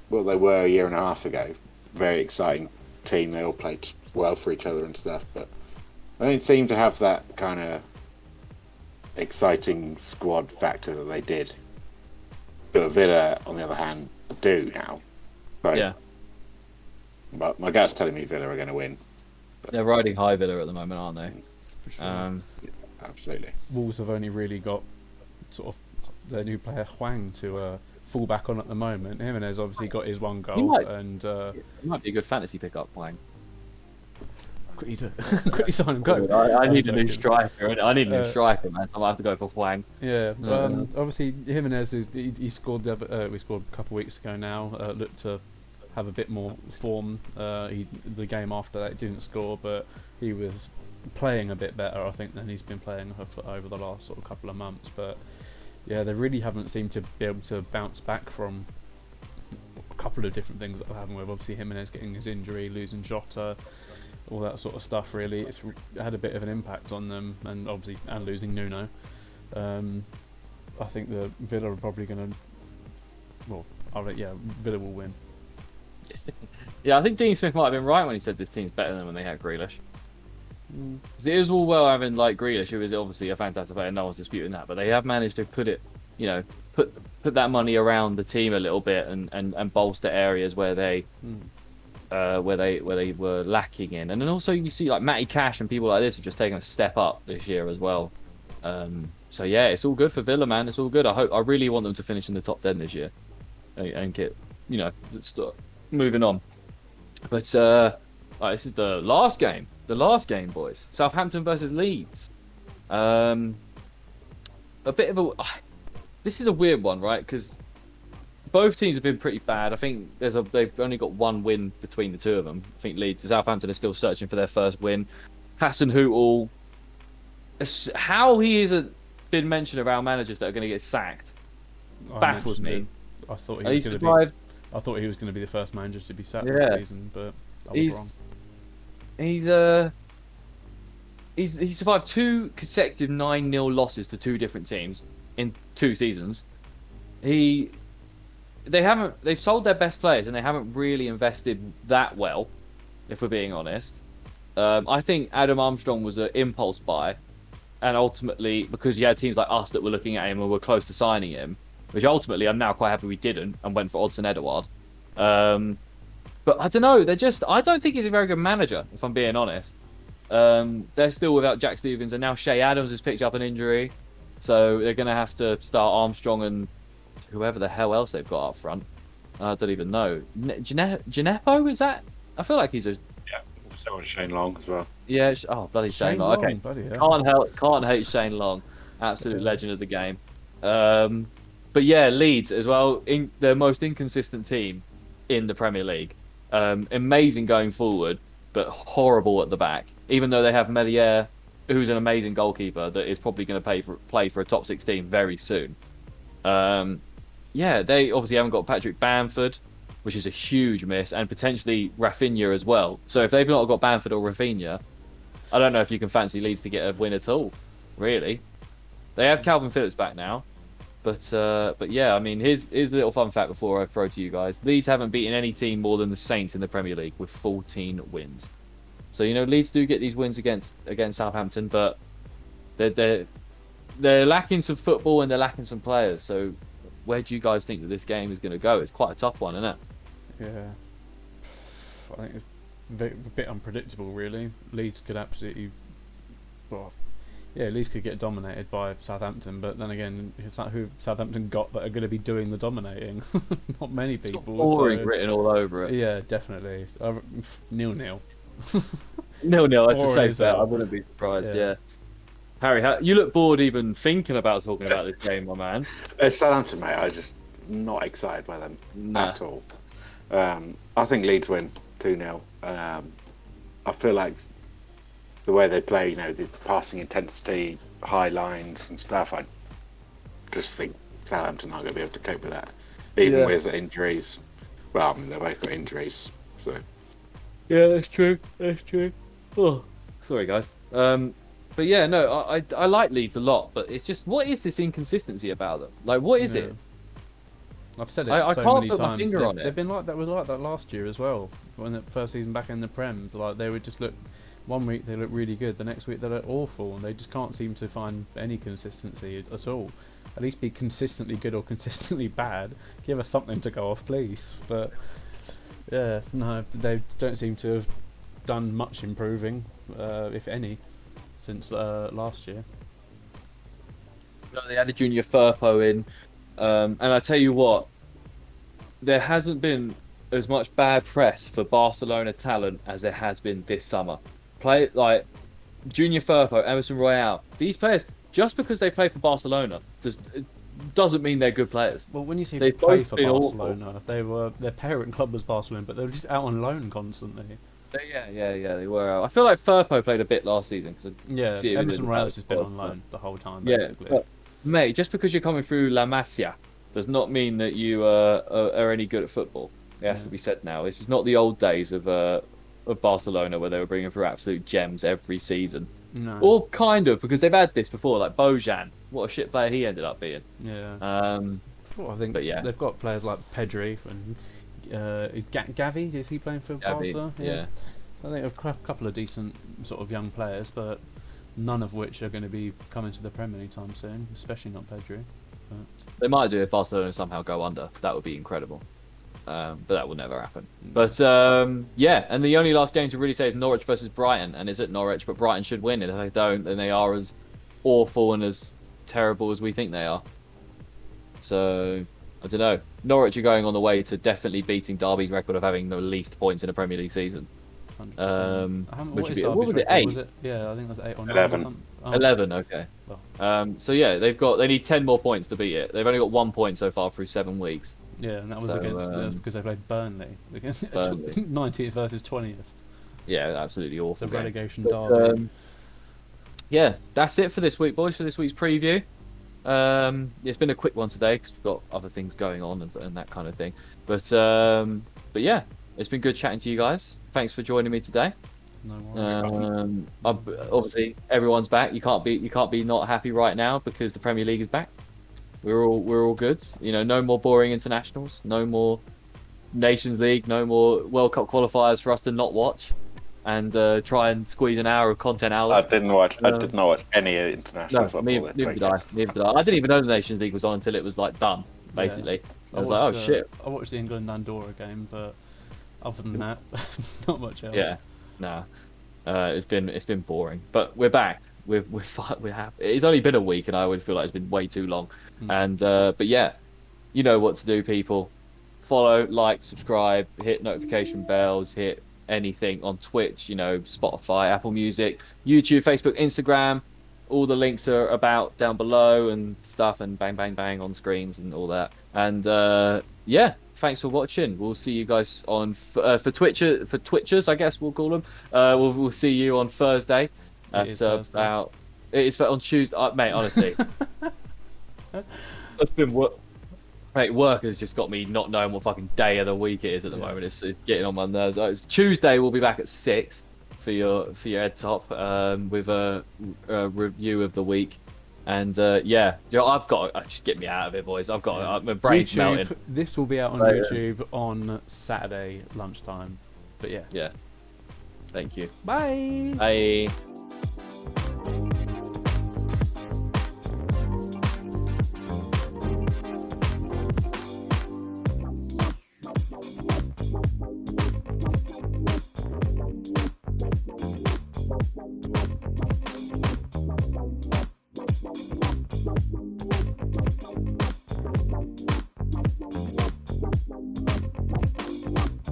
what they were a year and a half ago, very exciting team. They all played well for each other and stuff, but they don't seem to have that kind of exciting squad factor that they did. But Villa, on the other hand, do now. So, Yeah. But my gut's telling me Villa are going to win. They're riding high Villa at the moment, aren't they? For sure. Yeah, absolutely. Wolves have only really got sort of their new player Hwang to fall back on at the moment. Jimenez obviously got his 1 goal, and It might be a good fantasy pickup, Wang. quickly sign him, go. I need a new joking. striker. I need a new striker, man. So I have to go for Hwang. Yeah, obviously Jimenez he scored we scored a couple of weeks ago now. Looked to have a bit more form. The game after that didn't score, but he was playing a bit better, I think, than he's been playing over the last sort of couple of months. But yeah, they really haven't seemed to be able to bounce back from a couple of different things that have happened with obviously Jimenez getting his injury, losing Jota, all that sort of stuff. Really, it's had a bit of an impact on them, and losing Nuno. I think the Villa are probably going to. Villa will win. Yeah, I think Dean Smith might have been right when he said this team's better than when they had Grealish. Because it is all well having like Grealish, who is obviously a fantastic player, no one's disputing that, but they have managed to put that money around the team a little bit and bolster areas where they were lacking in. And then also you see like Matty Cash and people like this have just taken a step up this year as well. So yeah, it's all good for Villa, man. It's all good. I really want them to finish in the top 10 this year and get start moving on. But this is the last game. The last game, boys. Southampton versus Leeds. A bit of a. This is a weird one, right? Because both teams have been pretty bad. I think they've only got 1 win between the two of them. I think Southampton are still searching for their first win. Hassan Hootel, how he hasn't been mentioned around managers that are going to get sacked, baffles me. I thought he survived. I thought he was going to be the first manager to be sacked this season, but I was wrong. He survived 2 consecutive 9-0 losses to 2 different teams in 2 seasons. They've sold their best players and they haven't really invested that well, if we're being honest. I think Adam Armstrong was an impulse buy, and ultimately because you had teams like us that were looking at him and were close to signing him, which ultimately I'm now quite happy we didn't and went for Odsonne Edouard. But I don't know, I don't think he's a very good manager, if I'm being honest. They're still without Jack Stevens, and now Shea Adams has picked up an injury, so they're going to have to start Armstrong and whoever the hell else they've got up front. I don't even know. Gineppo, is that? I feel like he's a... Yeah, so on Shane Long as well. Yeah, bloody Shane Long. Okay, bloody hell. Can't hate Shane Long. Absolute legend of the game. But yeah, Leeds as well, the most inconsistent team in the Premier League. Amazing going forward, but horrible at the back. Even though they have Melier, who's an amazing goalkeeper that is probably going to play for a top 16 very soon. Yeah, they obviously haven't got Patrick Bamford, which is a huge miss, and potentially Rafinha as well. So if they've not got Bamford or Rafinha, I don't know if you can fancy Leeds to get a win at all, really. They have Calvin Phillips back now. But yeah, I mean, here's the little fun fact before I throw to you guys. Leeds haven't beaten any team more than the Saints in the Premier League with 14 wins. So, Leeds do get these wins against Southampton, but They're lacking some football and they're lacking some players. So where do you guys think that this game is going to go? It's quite a tough one, isn't it? Yeah. I think it's a bit unpredictable, really. Leeds could absolutely, well, yeah, Leeds could get dominated by Southampton, but then again, it's not who Southampton got that are going to be doing the dominating. Not many people. Boring written all over it. Yeah, definitely. 0-0. 0-0. That's a Or safe is bet. it? I wouldn't be surprised. Yeah. Yeah. Harry, you look bored even thinking about talking about this game, my man. Southampton, mate, I'm just not excited by them Nah. at all. I think Leeds win 2-0. I feel like the way they play, the passing intensity, high lines and stuff, I just think Southampton aren't going to be able to cope with that, even with injuries. Well, I mean, they've both got injuries, so. Yeah, that's true. That's true. Oh, sorry, guys. But yeah, no, I like Leeds a lot, but it's just, what is this inconsistency about them? Like, what is it? I've said it I so can't many put my times. finger on it. They've been like that. Was like that last year as well. When the first season back in the Prem, like they would just look. One week they look really good, the next week they look awful, and they just can't seem to find any consistency at all. At least be consistently good or consistently bad. Give us something to go off, please. But yeah, no, they don't seem to have done much improving, if any, since last year. No, they had a Junior Firpo in, and I tell you what, there hasn't been as much bad press for Barcelona talent as there has been this summer. Play like Junior Firpo, Emerson Royale. These players, just because they play for Barcelona, doesn't mean they're good players. Well, when you say they They've play both for been Barcelona, their parent club was Barcelona, but they were just out on loan constantly. Yeah, they were out. I feel like Firpo played a bit last season because Yeah, Emerson Royale's just been on loan the whole time, basically. But, mate, just because you're coming through La Masia does not mean that you are any good at football. It has to be said now. This is not the old days of Barcelona where they were bringing through absolute gems every season. No. Or kind of, because they've had this before, like Bojan. What a shit player he ended up being. Yeah. Well, I think they've got players like Pedri and Gavi. Is he playing for Barca? Yeah. I think a couple of decent sort of young players, but none of which are going to be coming to the Prem anytime soon, especially not Pedri. They might do if Barcelona somehow go under. That would be incredible. But that will never happen. But yeah, and the only last game to really say is Norwich versus Brighton, and it's at Norwich, but Brighton should win. And if they don't, then they are as awful and as terrible as we think they are. So I don't know. Norwich are going on the way to definitely beating Derby's record of having the least points in a Premier League season. 100%. Which What would be, is what was Derby's it, record? 8? Was it? Yeah, I think it was 8 or 9 11. or something. 11, okay. Well. So yeah, they need 10 more points to beat it. They've only got 1 point so far through 7 weeks. Yeah, and that was So, against that was because they played Burnley. Burnley. 90th versus 20th. Yeah, absolutely awful. The game. relegation But, derby. yeah, that's it for this week, boys, for this week's preview. It's been a quick one today because we've got other things going on and that kind of thing. But yeah, it's been good chatting to you guys. Thanks for joining me today. No worries. Obviously, everyone's back. You can't be not happy right now because the Premier League is back. We're all good. You know, no more boring internationals, no more Nations League, no more World Cup qualifiers for us to not watch and try and squeeze an hour of content out. I did not watch any international football. Neither did I. I didn't even know the Nations League was on until it was like done. Basically, I was like, oh shit. I watched the England Andorra game, but other than that, not much else. Yeah, nah. It's been boring, but we're back. We're happy. It's only been a week, and I would feel like it's been way too long. And but yeah, you know what to do, people. Follow, like, subscribe, hit notification bells, hit anything on Twitch, Spotify, Apple Music, YouTube, Facebook, Instagram. All the links are about down below and stuff, and bang, bang, bang on screens and all that. And yeah, thanks for watching. We'll see you guys on for Twitchers, I guess we'll call them. We'll see you on Thursday. It's on Tuesday, mate. Honestly, it's been work. Mate, work has just got me not knowing what fucking day of the week it is at the moment. It's getting on my nerves. It's Tuesday, we'll be back at 6 for your head top with a review of the week. And yeah, I've got just get me out of it, boys. I've got my brain's melting. This will be out on YouTube on Saturday lunchtime. But yeah. Yeah. Thank you. Bye. Bye.